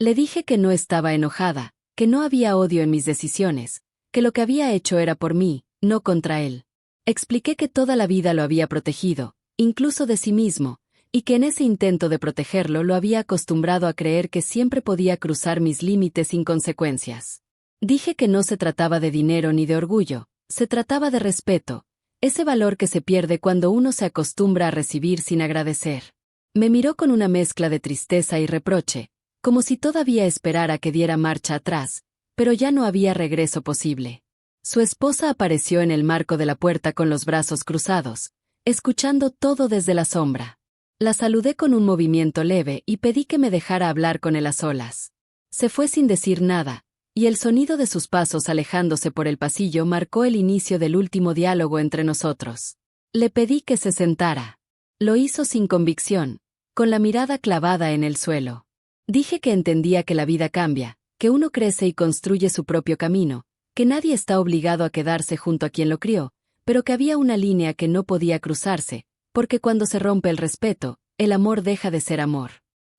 Le dije que no estaba enojada, que no había odio en mis decisiones, que lo que había hecho era por mí, no contra él. Expliqué que toda la vida lo había protegido, incluso de sí mismo, y que en ese intento de protegerlo lo había acostumbrado a creer que siempre podía cruzar mis límites sin consecuencias. Dije que no se trataba de dinero ni de orgullo, se trataba de respeto, ese valor que se pierde cuando uno se acostumbra a recibir sin agradecer. Me miró con una mezcla de tristeza y reproche, como si todavía esperara que diera marcha atrás, pero ya no había regreso posible. Su esposa apareció en el marco de la puerta con los brazos cruzados, escuchando todo desde la sombra. La saludé con un movimiento leve y pedí que me dejara hablar con él a solas. Se fue sin decir nada, y el sonido de sus pasos alejándose por el pasillo marcó el inicio del último diálogo entre nosotros. Le pedí que se sentara. Lo hizo sin convicción, con la mirada clavada en el suelo. Dije que entendía que la vida cambia, que uno crece y construye su propio camino, que nadie está obligado a quedarse junto a quien lo crió, pero que había una línea que no podía cruzarse, porque cuando se rompe el respeto, el amor deja de ser amor.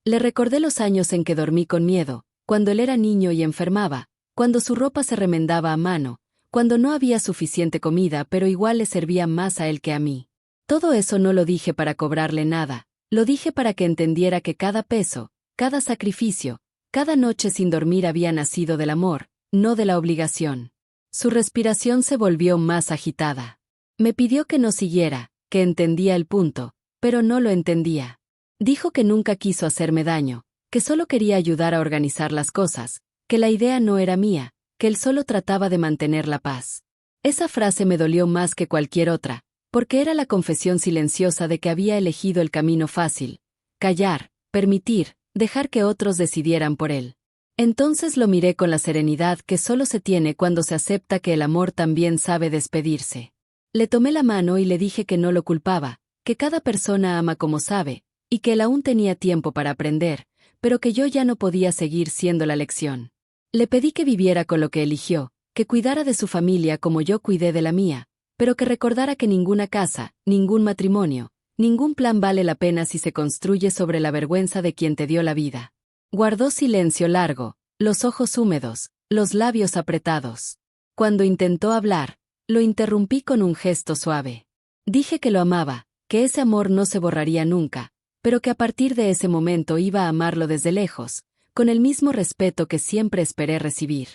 Le recordé los años en que dormí con miedo, cuando él era niño y enfermaba, cuando su ropa se remendaba a mano, cuando no había suficiente comida pero igual le servía más a él que a mí. Todo eso no lo dije para cobrarle nada, lo dije para que entendiera que cada peso, cada sacrificio, cada noche sin dormir había nacido del amor, no de la obligación. Su respiración se volvió más agitada. Me pidió que no siguiera, que entendía el punto, pero no lo entendía. Dijo que nunca quiso hacerme daño, que solo quería ayudar a organizar las cosas, que la idea no era mía, que él solo trataba de mantener la paz. Esa frase me dolió más que cualquier otra, porque era la confesión silenciosa de que había elegido el camino fácil: callar, permitir, dejar que otros decidieran por él. Entonces lo miré con la serenidad que solo se tiene cuando se acepta que el amor también sabe despedirse. Le tomé la mano y le dije que no lo culpaba, que cada persona ama como sabe, y que él aún tenía tiempo para aprender, pero que yo ya no podía seguir siendo la lección. Le pedí que viviera con lo que eligió, que cuidara de su familia como yo cuidé de la mía, pero que recordara que ninguna casa, ningún matrimonio, ningún plan vale la pena si se construye sobre la vergüenza de quien te dio la vida. Guardó silencio largo, los ojos húmedos, los labios apretados. Cuando intentó hablar, lo interrumpí con un gesto suave. Dije que lo amaba, que ese amor no se borraría nunca, pero que a partir de ese momento iba a amarlo desde lejos, con el mismo respeto que siempre esperé recibir.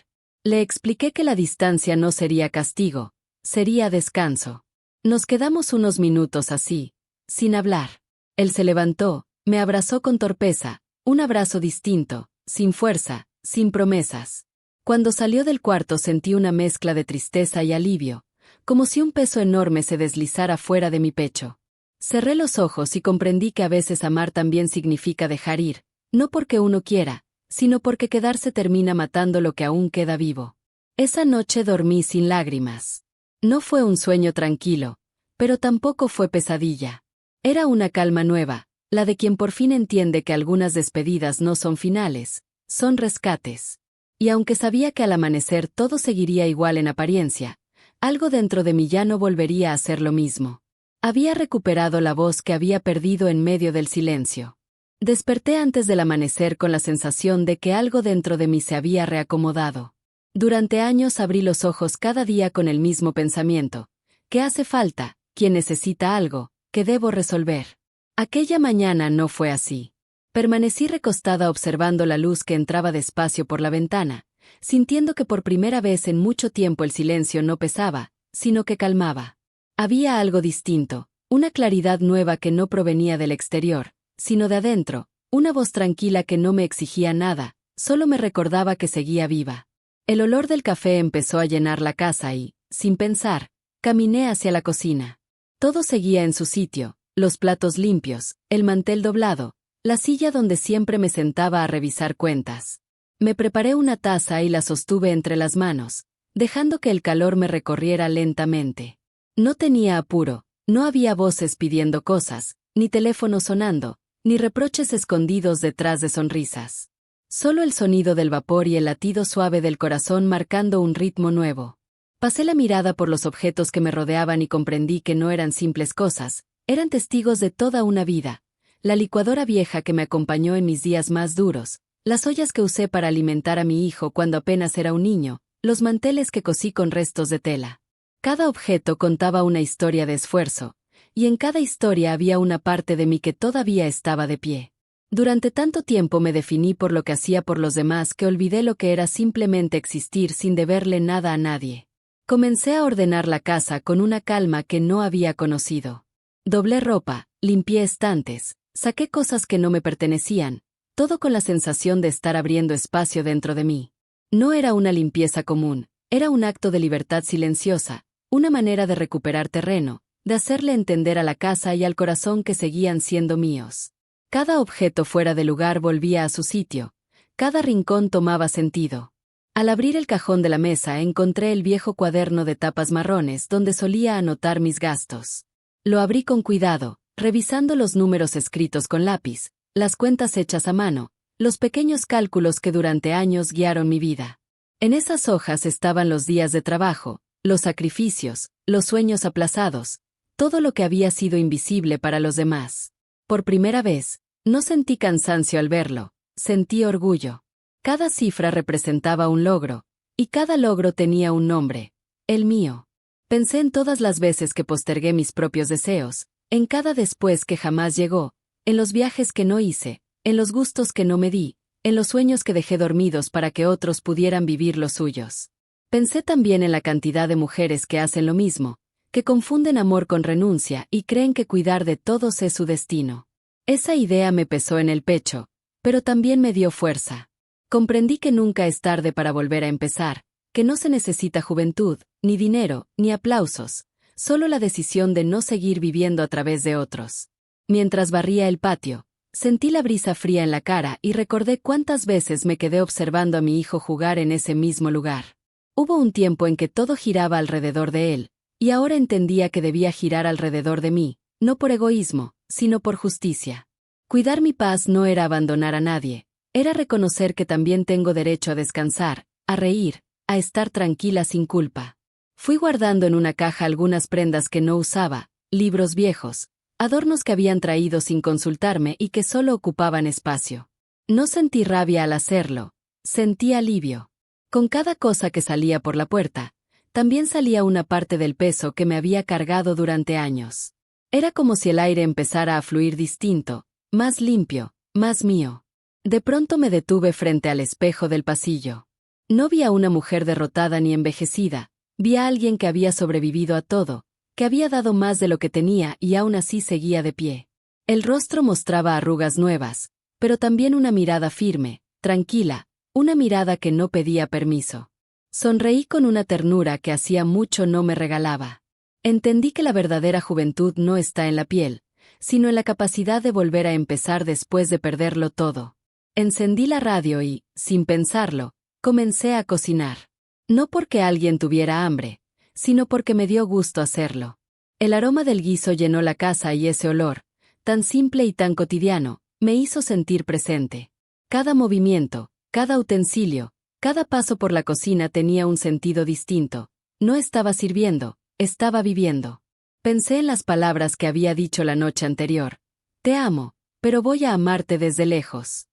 Le expliqué que la distancia no sería castigo, sería descanso. Nos quedamos unos minutos así, sin hablar. Él se levantó, me abrazó con torpeza, un abrazo distinto, sin fuerza, sin promesas. Cuando salió del cuarto sentí una mezcla de tristeza y alivio, como si un peso enorme se deslizara fuera de mi pecho. Cerré los ojos y comprendí que a veces amar también significa dejar ir, no porque uno quiera, sino porque quedarse termina matando lo que aún queda vivo. Esa noche dormí sin lágrimas. No fue un sueño tranquilo, pero tampoco fue pesadilla. Era una calma nueva, la de quien por fin entiende que algunas despedidas no son finales, son rescates. Y aunque sabía que al amanecer todo seguiría igual en apariencia, algo dentro de mí ya no volvería a hacer lo mismo. Había recuperado la voz que había perdido en medio del silencio. Desperté antes del amanecer con la sensación de que algo dentro de mí se había reacomodado. Durante años abrí los ojos cada día con el mismo pensamiento: ¿qué hace falta? ¿Quién necesita algo? ¿Qué debo resolver? Aquella mañana no fue así. Permanecí recostada observando la luz que entraba despacio por la ventana, sintiendo que por primera vez en mucho tiempo el silencio no pesaba, sino que calmaba. Había algo distinto, una claridad nueva que no provenía del exterior, sino de adentro, una voz tranquila que no me exigía nada, solo me recordaba que seguía viva. El olor del café empezó a llenar la casa y, sin pensar, caminé hacia la cocina. Todo seguía en su sitio: los platos limpios, el mantel doblado, la silla donde siempre me sentaba a revisar cuentas. Me preparé una taza y la sostuve entre las manos, dejando que el calor me recorriera lentamente. No tenía apuro, no había voces pidiendo cosas, ni teléfono sonando, ni reproches escondidos detrás de sonrisas. Solo el sonido del vapor y el latido suave del corazón marcando un ritmo nuevo. Pasé la mirada por los objetos que me rodeaban y comprendí que no eran simples cosas, eran testigos de toda una vida. La licuadora vieja que me acompañó en mis días más duros, las ollas que usé para alimentar a mi hijo cuando apenas era un niño, los manteles que cosí con restos de tela. Cada objeto contaba una historia de esfuerzo, y en cada historia había una parte de mí que todavía estaba de pie. Durante tanto tiempo me definí por lo que hacía por los demás que olvidé lo que era simplemente existir sin deberle nada a nadie. Comencé a ordenar la casa con una calma que no había conocido. Doblé ropa, limpié estantes, saqué cosas que no me pertenecían, todo con la sensación de estar abriendo espacio dentro de mí. No era una limpieza común, era un acto de libertad silenciosa, una manera de recuperar terreno, de hacerle entender a la casa y al corazón que seguían siendo míos. Cada objeto fuera de lugar volvía a su sitio, cada rincón tomaba sentido. Al abrir el cajón de la mesa encontré el viejo cuaderno de tapas marrones donde solía anotar mis gastos. Lo abrí con cuidado, revisando los números escritos con lápiz, las cuentas hechas a mano, los pequeños cálculos que durante años guiaron mi vida. En esas hojas estaban los días de trabajo, los sacrificios, los sueños aplazados, todo lo que había sido invisible para los demás. Por primera vez, no sentí cansancio al verlo, sentí orgullo. Cada cifra representaba un logro, y cada logro tenía un nombre, el mío. Pensé en todas las veces que postergué mis propios deseos, en cada después que jamás llegó, en los viajes que no hice, en los gustos que no me di, en los sueños que dejé dormidos para que otros pudieran vivir los suyos. Pensé también en la cantidad de mujeres que hacen lo mismo, que confunden amor con renuncia y creen que cuidar de todos es su destino. Esa idea me pesó en el pecho, pero también me dio fuerza. Comprendí que nunca es tarde para volver a empezar, que no se necesita juventud, ni dinero, ni aplausos, solo la decisión de no seguir viviendo a través de otros. Mientras barría el patio, sentí la brisa fría en la cara y recordé cuántas veces me quedé observando a mi hijo jugar en ese mismo lugar. Hubo un tiempo en que todo giraba alrededor de él, y ahora entendía que debía girar alrededor de mí, no por egoísmo, sino por justicia. Cuidar mi paz no era abandonar a nadie, era reconocer que también tengo derecho a descansar, a reír, a estar tranquila sin culpa. Fui guardando en una caja algunas prendas que no usaba, libros viejos, adornos que habían traído sin consultarme y que solo ocupaban espacio. No sentí rabia al hacerlo, sentí alivio. Con cada cosa que salía por la puerta, también salía una parte del peso que me había cargado durante años. Era como si el aire empezara a fluir distinto, más limpio, más mío. De pronto me detuve frente al espejo del pasillo. No vi a una mujer derrotada ni envejecida, vi a alguien que había sobrevivido a todo, que había dado más de lo que tenía y aún así seguía de pie. El rostro mostraba arrugas nuevas, pero también una mirada firme, tranquila, una mirada que no pedía permiso. Sonreí con una ternura que hacía mucho no me regalaba. Entendí que la verdadera juventud no está en la piel, sino en la capacidad de volver a empezar después de perderlo todo. Encendí la radio y, sin pensarlo, comencé a cocinar. No porque alguien tuviera hambre, sino porque me dio gusto hacerlo. El aroma del guiso llenó la casa y ese olor, tan simple y tan cotidiano, me hizo sentir presente. Cada movimiento, cada utensilio, cada paso por la cocina tenía un sentido distinto. No estaba sirviendo, estaba viviendo. Pensé en las palabras que había dicho la noche anterior. Te amo, pero voy a amarte desde lejos.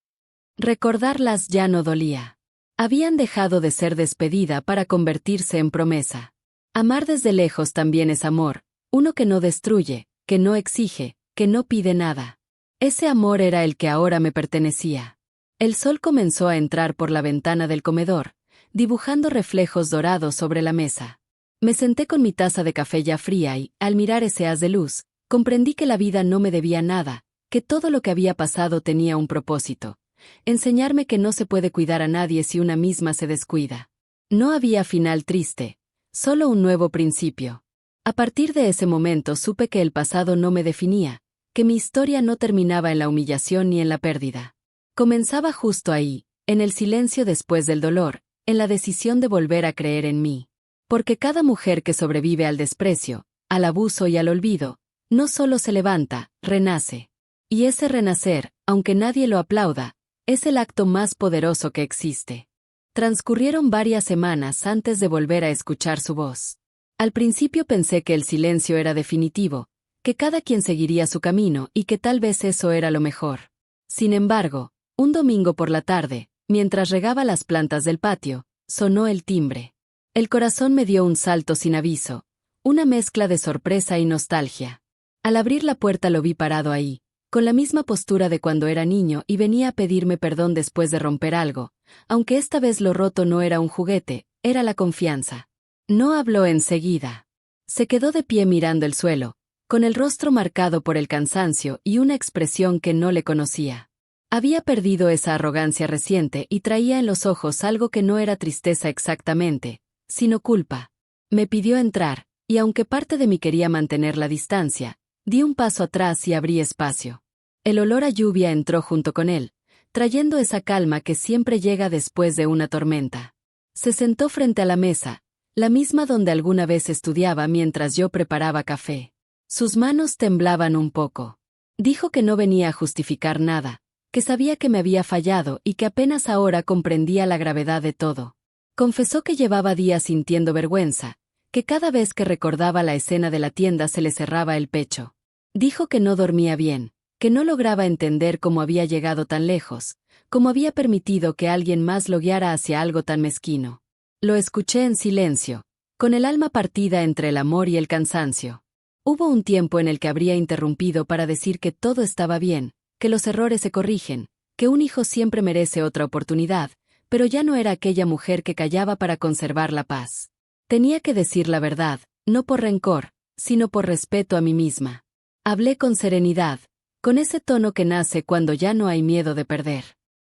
Recordarlas ya no dolía. Habían dejado de ser despedida para convertirse en promesa. Amar desde lejos también es amor, uno que no destruye, que no exige, que no pide nada. Ese amor era el que ahora me pertenecía. El sol comenzó a entrar por la ventana del comedor, dibujando reflejos dorados sobre la mesa. Me senté con mi taza de café ya fría y, al mirar ese haz de luz, comprendí que la vida no me debía nada, que todo lo que había pasado tenía un propósito. Enseñarme que no se puede cuidar a nadie si una misma se descuida. No había final triste, solo un nuevo principio. A partir de ese momento supe que el pasado no me definía, que mi historia no terminaba en la humillación ni en la pérdida. Comenzaba justo ahí, en el silencio después del dolor, en la decisión de volver a creer en mí. Porque cada mujer que sobrevive al desprecio, al abuso y al olvido, no solo se levanta, renace. Y ese renacer, aunque nadie lo aplauda, es el acto más poderoso que existe. Transcurrieron varias semanas antes de volver a escuchar su voz. Al principio pensé que el silencio era definitivo, que cada quien seguiría su camino y que tal vez eso era lo mejor. Sin embargo, un domingo por la tarde, mientras regaba las plantas del patio, sonó el timbre. El corazón me dio un salto sin aviso, una mezcla de sorpresa y nostalgia. Al abrir la puerta lo vi parado ahí, con la misma postura de cuando era niño y venía a pedirme perdón después de romper algo, aunque esta vez lo roto no era un juguete, era la confianza. No habló enseguida. Se quedó de pie mirando el suelo, con el rostro marcado por el cansancio y una expresión que no le conocía. Había perdido esa arrogancia reciente y traía en los ojos algo que no era tristeza exactamente, sino culpa. Me pidió entrar, y aunque parte de mí quería mantener la distancia, di un paso atrás y abrí espacio. El olor a lluvia entró junto con él, trayendo esa calma que siempre llega después de una tormenta. Se sentó frente a la mesa, la misma donde alguna vez estudiaba mientras yo preparaba café. Sus manos temblaban un poco. Dijo que no venía a justificar nada, que sabía que me había fallado y que apenas ahora comprendía la gravedad de todo. Confesó que llevaba días sintiendo vergüenza, que cada vez que recordaba la escena de la tienda se le cerraba el pecho. Dijo que no dormía bien, que no lograba entender cómo había llegado tan lejos, cómo había permitido que alguien más lo guiara hacia algo tan mezquino. Lo escuché en silencio, con el alma partida entre el amor y el cansancio. Hubo un tiempo en el que habría interrumpido para decir que todo estaba bien, que los errores se corrigen, que un hijo siempre merece otra oportunidad, pero ya no era aquella mujer que callaba para conservar la paz. Tenía que decir la verdad, no por rencor, sino por respeto a mí misma. Hablé con serenidad, con ese tono que nace cuando ya no hay miedo de perder.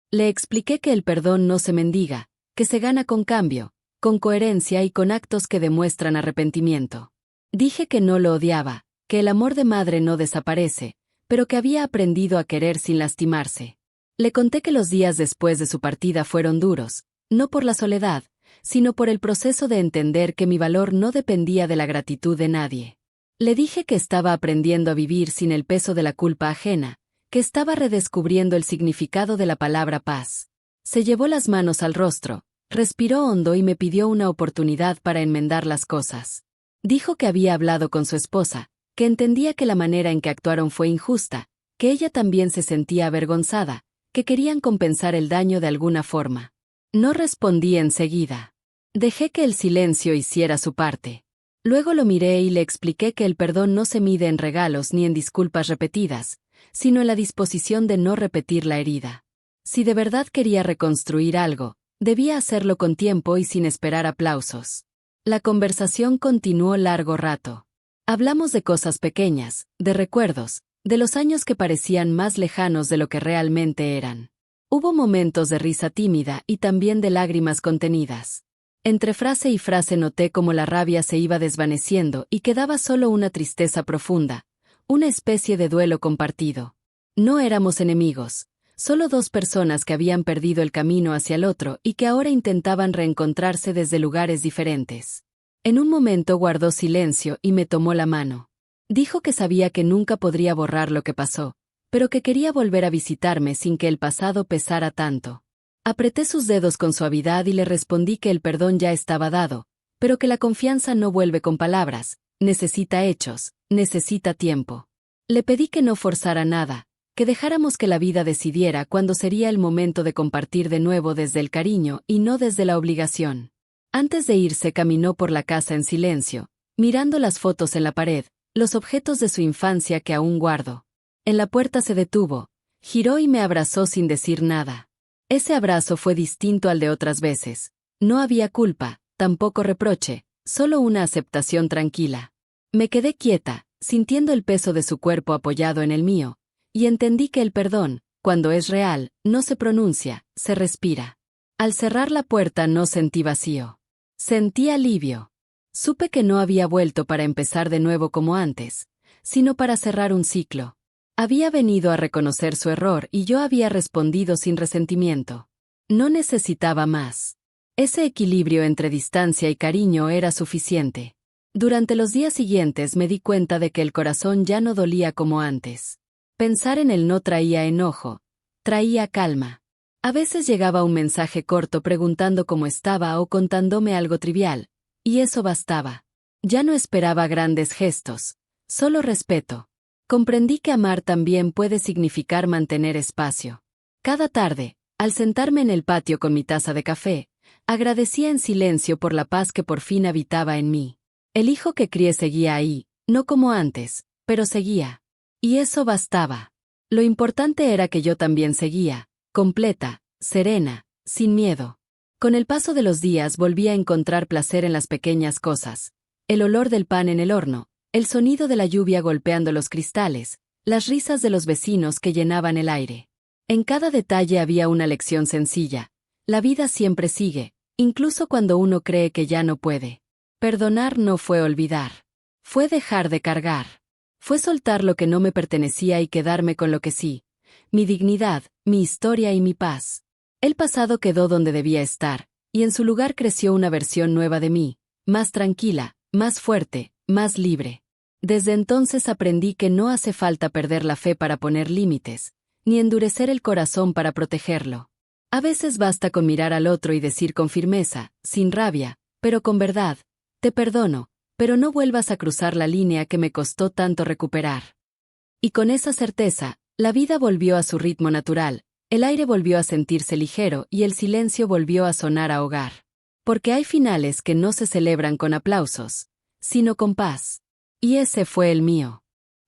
Le expliqué que el perdón no se mendiga, que se gana con cambio, con coherencia y con actos que demuestran arrepentimiento. Dije que no lo odiaba, que el amor de madre no desaparece, pero que había aprendido a querer sin lastimarse. Le conté que los días después de su partida fueron duros, no por la soledad, sino por el proceso de entender que mi valor no dependía de la gratitud de nadie. Le dije que estaba aprendiendo a vivir sin el peso de la culpa ajena, que estaba redescubriendo el significado de la palabra paz. Se llevó las manos al rostro, respiró hondo y me pidió una oportunidad para enmendar las cosas. Dijo que había hablado con su esposa, que entendía que la manera en que actuaron fue injusta, que ella también se sentía avergonzada, que querían compensar el daño de alguna forma. No respondí enseguida. Dejé que el silencio hiciera su parte. Luego lo miré y le expliqué que el perdón no se mide en regalos ni en disculpas repetidas, sino en la disposición de no repetir la herida. Si de verdad quería reconstruir algo, debía hacerlo con tiempo y sin esperar aplausos. La conversación continuó largo rato. Hablamos de cosas pequeñas, de recuerdos, de los años que parecían más lejanos de lo que realmente eran. Hubo momentos de risa tímida y también de lágrimas contenidas. Entre frase y frase noté cómo la rabia se iba desvaneciendo y quedaba solo una tristeza profunda, una especie de duelo compartido. No éramos enemigos, solo dos personas que habían perdido el camino hacia el otro y que ahora intentaban reencontrarse desde lugares diferentes. En un momento guardó silencio y me tomó la mano. Dijo que sabía que nunca podría borrar lo que pasó, pero que quería volver a visitarme sin que el pasado pesara tanto. Apreté sus dedos con suavidad y le respondí que el perdón ya estaba dado, pero que la confianza no vuelve con palabras, necesita hechos, necesita tiempo. Le pedí que no forzara nada, que dejáramos que la vida decidiera cuándo sería el momento de compartir de nuevo desde el cariño y no desde la obligación. Antes de irse caminó por la casa en silencio, mirando las fotos en la pared, los objetos de su infancia que aún guardo. En la puerta se detuvo, giró y me abrazó sin decir nada. Ese abrazo fue distinto al de otras veces. No había culpa, tampoco reproche, solo una aceptación tranquila. Me quedé quieta, sintiendo el peso de su cuerpo apoyado en el mío, y entendí que el perdón, cuando es real, no se pronuncia, se respira. Al cerrar la puerta no sentí vacío. Sentí alivio. Supe que no había vuelto para empezar de nuevo como antes, sino para cerrar un ciclo. Había venido a reconocer su error y yo había respondido sin resentimiento. No necesitaba más. Ese equilibrio entre distancia y cariño era suficiente. Durante los días siguientes me di cuenta de que el corazón ya no dolía como antes. Pensar en él no traía enojo, traía calma. A veces llegaba un mensaje corto preguntando cómo estaba o contándome algo trivial, y eso bastaba. Ya no esperaba grandes gestos, solo respeto. Comprendí que amar también puede significar mantener espacio. Cada tarde, al sentarme en el patio con mi taza de café, agradecía en silencio por la paz que por fin habitaba en mí. El hijo que crié seguía ahí, no como antes, pero seguía. Y eso bastaba. Lo importante era que yo también seguía, completa, serena, sin miedo. Con el paso de los días volví a encontrar placer en las pequeñas cosas. El olor del pan en el horno, el sonido de la lluvia golpeando los cristales, las risas de los vecinos que llenaban el aire. En cada detalle había una lección sencilla. La vida siempre sigue, incluso cuando uno cree que ya no puede. Perdonar no fue olvidar. Fue dejar de cargar. Fue soltar lo que no me pertenecía y quedarme con lo que sí. Mi dignidad, mi historia y mi paz. El pasado quedó donde debía estar, y en su lugar creció una versión nueva de mí, más tranquila, más fuerte, más libre. Desde entonces aprendí que no hace falta perder la fe para poner límites, ni endurecer el corazón para protegerlo. A veces basta con mirar al otro y decir con firmeza, sin rabia, pero con verdad, te perdono, pero no vuelvas a cruzar la línea que me costó tanto recuperar. Y con esa certeza, la vida volvió a su ritmo natural, el aire volvió a sentirse ligero y el silencio volvió a sonar a hogar. Porque hay finales que no se celebran con aplausos, sino con paz. Y ese fue el mío.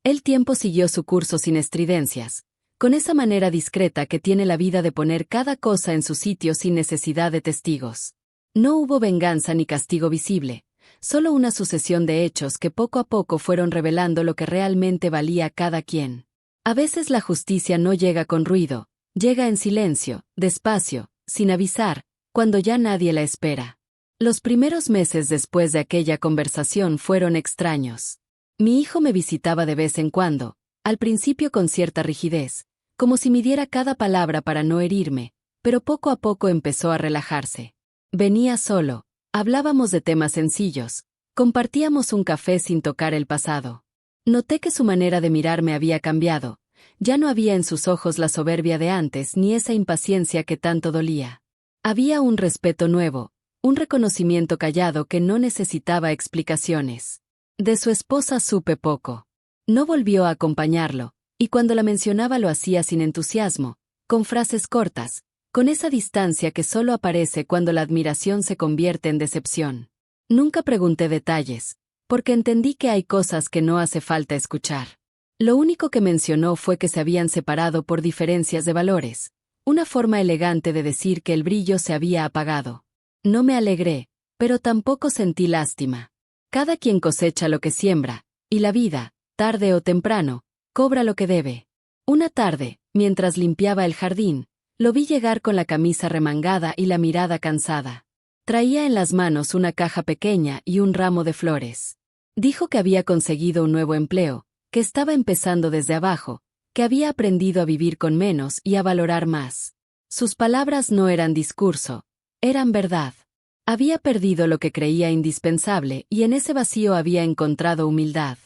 El tiempo siguió su curso sin estridencias, con esa manera discreta que tiene la vida de poner cada cosa en su sitio sin necesidad de testigos. No hubo venganza ni castigo visible, solo una sucesión de hechos que poco a poco fueron revelando lo que realmente valía cada quien. A veces la justicia no llega con ruido, llega en silencio, despacio, sin avisar, cuando ya nadie la espera. Los primeros meses después de aquella conversación fueron extraños. Mi hijo me visitaba de vez en cuando, al principio con cierta rigidez, como si midiera cada palabra para no herirme, pero poco a poco empezó a relajarse. Venía solo, hablábamos de temas sencillos, compartíamos un café sin tocar el pasado. Noté que su manera de mirarme había cambiado, ya no había en sus ojos la soberbia de antes ni esa impaciencia que tanto dolía. Había un respeto nuevo, un reconocimiento callado que no necesitaba explicaciones. De su esposa supe poco. No volvió a acompañarlo, y cuando la mencionaba lo hacía sin entusiasmo, con frases cortas, con esa distancia que solo aparece cuando la admiración se convierte en decepción. Nunca pregunté detalles, porque entendí que hay cosas que no hace falta escuchar. Lo único que mencionó fue que se habían separado por diferencias de valores, una forma elegante de decir que el brillo se había apagado. No me alegré, pero tampoco sentí lástima. Cada quien cosecha lo que siembra, y la vida, tarde o temprano, cobra lo que debe. Una tarde, mientras limpiaba el jardín, lo vi llegar con la camisa remangada y la mirada cansada. Traía en las manos una caja pequeña y un ramo de flores. Dijo que había conseguido un nuevo empleo, que estaba empezando desde abajo, que había aprendido a vivir con menos y a valorar más. Sus palabras no eran discurso, eran verdad. Había perdido lo que creía indispensable y en ese vacío había encontrado humildad.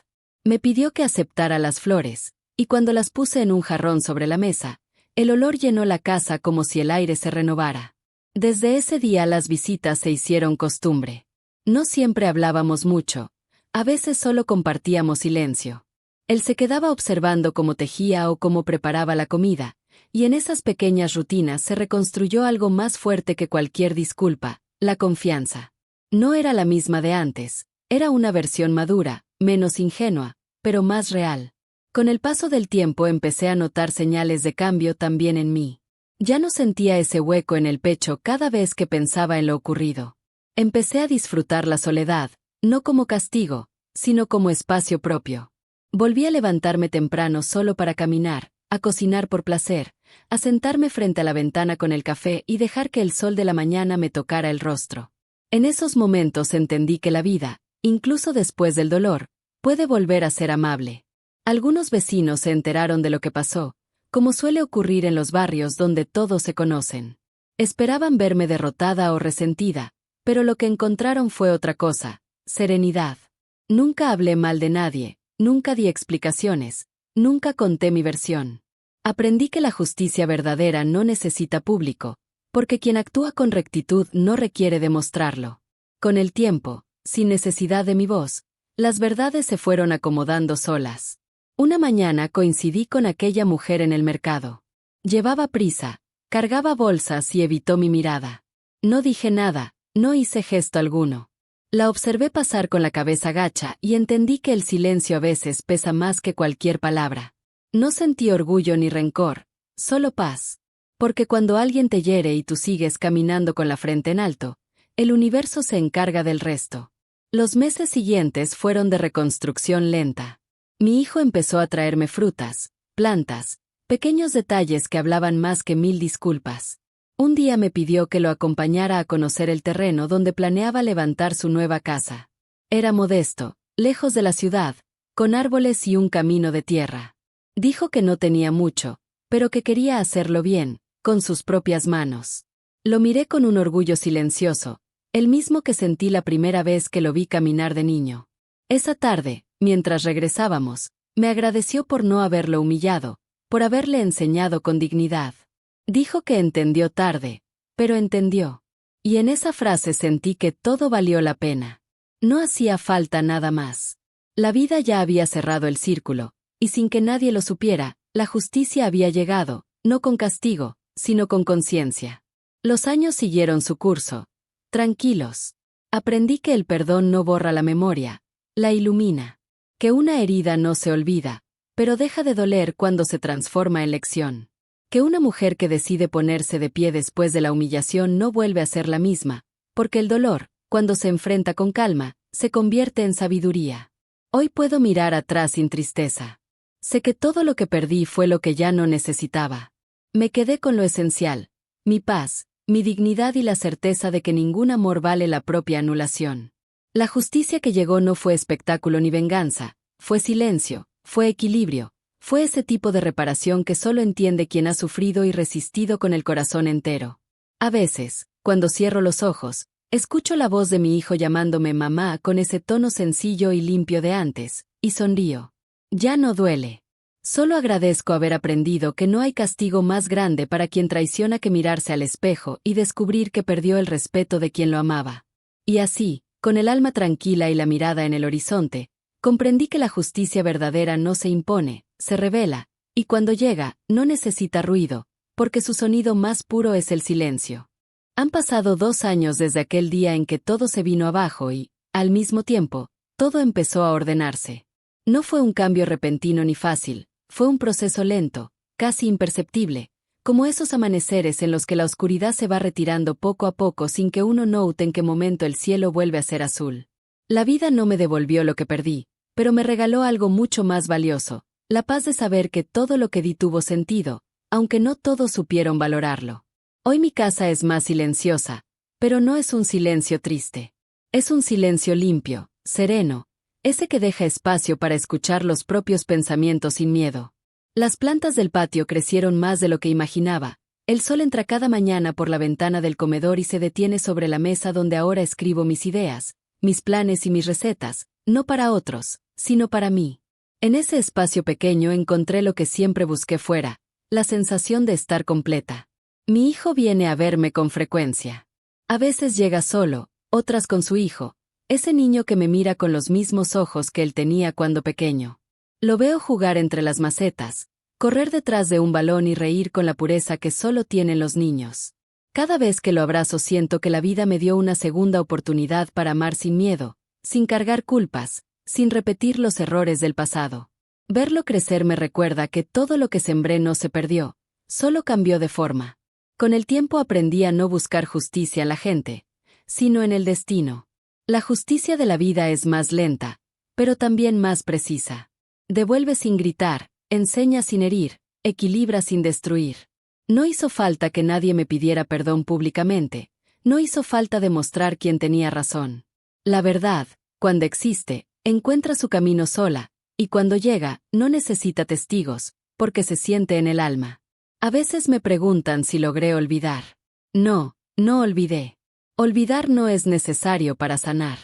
Me pidió que aceptara las flores, y cuando las puse en un jarrón sobre la mesa, el olor llenó la casa como si el aire se renovara. Desde ese día las visitas se hicieron costumbre. No siempre hablábamos mucho, a veces solo compartíamos silencio. Él se quedaba observando cómo tejía o cómo preparaba la comida, y en esas pequeñas rutinas se reconstruyó algo más fuerte que cualquier disculpa, la confianza. No era la misma de antes, era una versión madura, menos ingenua, pero más real. Con el paso del tiempo empecé a notar señales de cambio también en mí. Ya no sentía ese hueco en el pecho cada vez que pensaba en lo ocurrido. Empecé a disfrutar la soledad, no como castigo, sino como espacio propio. Volví a levantarme temprano solo para caminar, a cocinar por placer, a sentarme frente a la ventana con el café y dejar que el sol de la mañana me tocara el rostro. En esos momentos entendí que la vida, incluso después del dolor, puede volver a ser amable. Algunos vecinos se enteraron de lo que pasó, como suele ocurrir en los barrios donde todos se conocen. Esperaban verme derrotada o resentida, pero lo que encontraron fue otra cosa, serenidad. Nunca hablé mal de nadie, nunca di explicaciones, nunca conté mi versión. Aprendí que la justicia verdadera no necesita público, porque quien actúa con rectitud no requiere demostrarlo. Con el tiempo, sin necesidad de mi voz, las verdades se fueron acomodando solas. Una mañana coincidí con aquella mujer en el mercado. Llevaba prisa, cargaba bolsas y evitó mi mirada. No dije nada, no hice gesto alguno. La observé pasar con la cabeza gacha y entendí que el silencio a veces pesa más que cualquier palabra. No sentí orgullo ni rencor, solo paz. Porque cuando alguien te hiere y tú sigues caminando con la frente en alto, el universo se encarga del resto. Los meses siguientes fueron de reconstrucción lenta. Mi hijo empezó a traerme frutas, plantas, pequeños detalles que hablaban más que 1000 disculpas. Un día me pidió que lo acompañara a conocer el terreno donde planeaba levantar su nueva casa. Era modesto, lejos de la ciudad, con árboles y un camino de tierra. Dijo que no tenía mucho, pero que quería hacerlo bien, con sus propias manos. Lo miré con un orgullo silencioso, el mismo que sentí la primera vez que lo vi caminar de niño. Esa tarde, mientras regresábamos, me agradeció por no haberlo humillado, por haberle enseñado con dignidad. Dijo que entendió tarde, pero entendió. Y en esa frase sentí que todo valió la pena. No hacía falta nada más. La vida ya había cerrado el círculo, y sin que nadie lo supiera, la justicia había llegado, no con castigo, sino con conciencia. Los años siguieron su curso. Tranquilos. Aprendí que el perdón no borra la memoria, la ilumina. Que una herida no se olvida, pero deja de doler cuando se transforma en lección. Que una mujer que decide ponerse de pie después de la humillación no vuelve a ser la misma, porque el dolor, cuando se enfrenta con calma, se convierte en sabiduría. Hoy puedo mirar atrás sin tristeza. Sé que todo lo que perdí fue lo que ya no necesitaba. Me quedé con lo esencial, mi paz, mi dignidad y la certeza de que ningún amor vale la propia anulación. La justicia que llegó no fue espectáculo ni venganza, fue silencio, fue equilibrio, fue ese tipo de reparación que solo entiende quien ha sufrido y resistido con el corazón entero. A veces, cuando cierro los ojos, escucho la voz de mi hijo llamándome mamá con ese tono sencillo y limpio de antes, y sonrío. Ya no duele. Solo agradezco haber aprendido que no hay castigo más grande para quien traiciona que mirarse al espejo y descubrir que perdió el respeto de quien lo amaba. Y así, con el alma tranquila y la mirada en el horizonte, comprendí que la justicia verdadera no se impone, se revela, y cuando llega, no necesita ruido, porque su sonido más puro es el silencio. Han pasado 2 años desde aquel día en que todo se vino abajo y, al mismo tiempo, todo empezó a ordenarse. No fue un cambio repentino ni fácil, fue un proceso lento, casi imperceptible, como esos amaneceres en los que la oscuridad se va retirando poco a poco sin que uno note en qué momento el cielo vuelve a ser azul. La vida no me devolvió lo que perdí, pero me regaló algo mucho más valioso, la paz de saber que todo lo que di tuvo sentido, aunque no todos supieron valorarlo. Hoy mi casa es más silenciosa, pero no es un silencio triste. Es un silencio limpio, sereno, ese que deja espacio para escuchar los propios pensamientos sin miedo. Las plantas del patio crecieron más de lo que imaginaba. El sol entra cada mañana por la ventana del comedor y se detiene sobre la mesa donde ahora escribo mis ideas, mis planes y mis recetas, no para otros, sino para mí. En ese espacio pequeño encontré lo que siempre busqué fuera, la sensación de estar completa. Mi hijo viene a verme con frecuencia. A veces llega solo, otras con su hijo, ese niño que me mira con los mismos ojos que él tenía cuando pequeño. Lo veo jugar entre las macetas, correr detrás de un balón y reír con la pureza que solo tienen los niños. Cada vez que lo abrazo siento que la vida me dio una segunda oportunidad para amar sin miedo, sin cargar culpas, sin repetir los errores del pasado. Verlo crecer me recuerda que todo lo que sembré no se perdió, solo cambió de forma. Con el tiempo aprendí a no buscar justicia en la gente, sino en el destino. La justicia de la vida es más lenta, pero también más precisa. Devuelve sin gritar, enseña sin herir, equilibra sin destruir. No hizo falta que nadie me pidiera perdón públicamente, no hizo falta demostrar quién tenía razón. La verdad, cuando existe, encuentra su camino sola, y cuando llega, no necesita testigos, porque se siente en el alma. A veces me preguntan si logré olvidar. No, no olvidé. Olvidar no es necesario para sanar.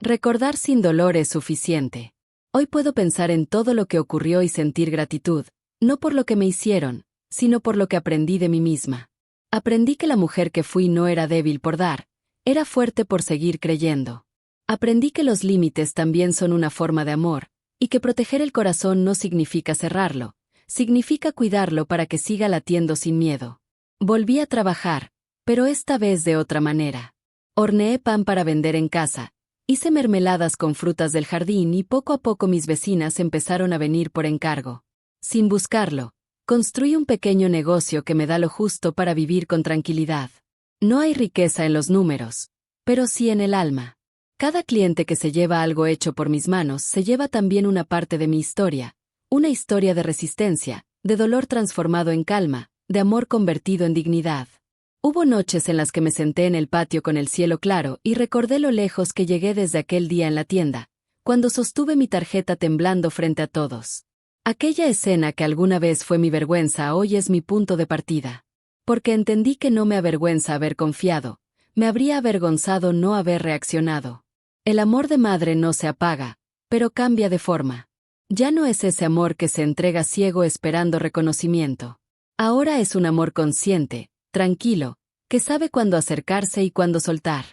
Recordar sin dolor es suficiente. Hoy puedo pensar en todo lo que ocurrió y sentir gratitud, no por lo que me hicieron, sino por lo que aprendí de mí misma. Aprendí que la mujer que fui no era débil por dar, era fuerte por seguir creyendo. Aprendí que los límites también son una forma de amor, y que proteger el corazón no significa cerrarlo, significa cuidarlo para que siga latiendo sin miedo. Volví a trabajar, pero esta vez de otra manera. Horneé pan para vender en casa, hice mermeladas con frutas del jardín y poco a poco mis vecinas empezaron a venir por encargo. Sin buscarlo, construí un pequeño negocio que me da lo justo para vivir con tranquilidad. No hay riqueza en los números, pero sí en el alma. Cada cliente que se lleva algo hecho por mis manos se lleva también una parte de mi historia, una historia de resistencia, de dolor transformado en calma, de amor convertido en dignidad. Hubo noches en las que me senté en el patio con el cielo claro y recordé lo lejos que llegué desde aquel día en la tienda, cuando sostuve mi tarjeta temblando frente a todos. Aquella escena que alguna vez fue mi vergüenza hoy es mi punto de partida. Porque entendí que no me avergüenza haber confiado, me habría avergonzado no haber reaccionado. El amor de madre no se apaga, pero cambia de forma. Ya no es ese amor que se entrega ciego esperando reconocimiento. Ahora es un amor consciente, tranquilo, que sabe cuándo acercarse y cuándo soltar.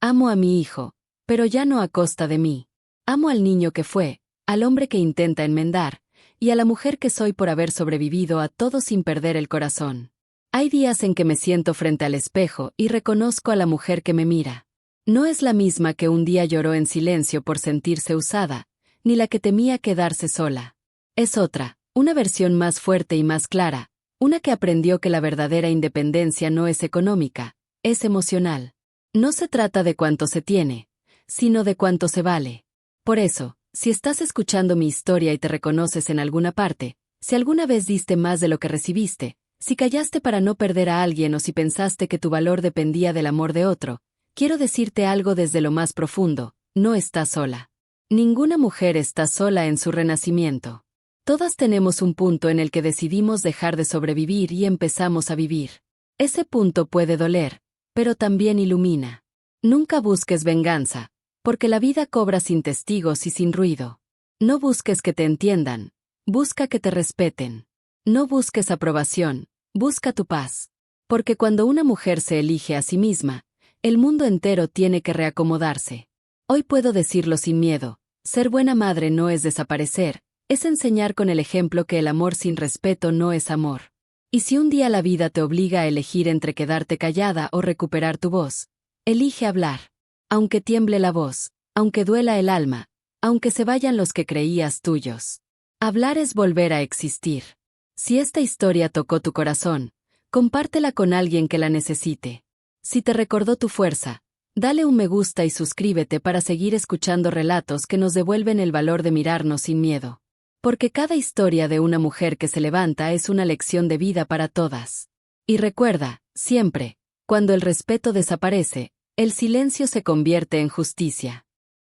Amo a mi hijo, pero ya no a costa de mí. Amo al niño que fue, al hombre que intenta enmendar, y a la mujer que soy por haber sobrevivido a todo sin perder el corazón. Hay días en que me siento frente al espejo y reconozco a la mujer que me mira. No es la misma que un día lloró en silencio por sentirse usada, ni la que temía quedarse sola. Es otra, una versión más fuerte y más clara, una que aprendió que la verdadera independencia no es económica, es emocional. No se trata de cuánto se tiene, sino de cuánto se vale. Por eso, si estás escuchando mi historia y te reconoces en alguna parte, si alguna vez diste más de lo que recibiste, si callaste para no perder a alguien o si pensaste que tu valor dependía del amor de otro, quiero decirte algo desde lo más profundo: no estás sola. Ninguna mujer está sola en su renacimiento. Todas tenemos un punto en el que decidimos dejar de sobrevivir y empezamos a vivir. Ese punto puede doler, pero también ilumina. Nunca busques venganza, porque la vida cobra sin testigos y sin ruido. No busques que te entiendan, busca que te respeten. No busques aprobación, busca tu paz. Porque cuando una mujer se elige a sí misma, el mundo entero tiene que reacomodarse. Hoy puedo decirlo sin miedo: ser buena madre no es desaparecer, es enseñar con el ejemplo que el amor sin respeto no es amor. Y si un día la vida te obliga a elegir entre quedarte callada o recuperar tu voz, elige hablar. Aunque tiemble la voz, aunque duela el alma, aunque se vayan los que creías tuyos. Hablar es volver a existir. Si esta historia tocó tu corazón, compártela con alguien que la necesite. Si te recordó tu fuerza, dale un me gusta y suscríbete para seguir escuchando relatos que nos devuelven el valor de mirarnos sin miedo. Porque cada historia de una mujer que se levanta es una lección de vida para todas. Y recuerda, siempre, cuando el respeto desaparece, el silencio se convierte en justicia.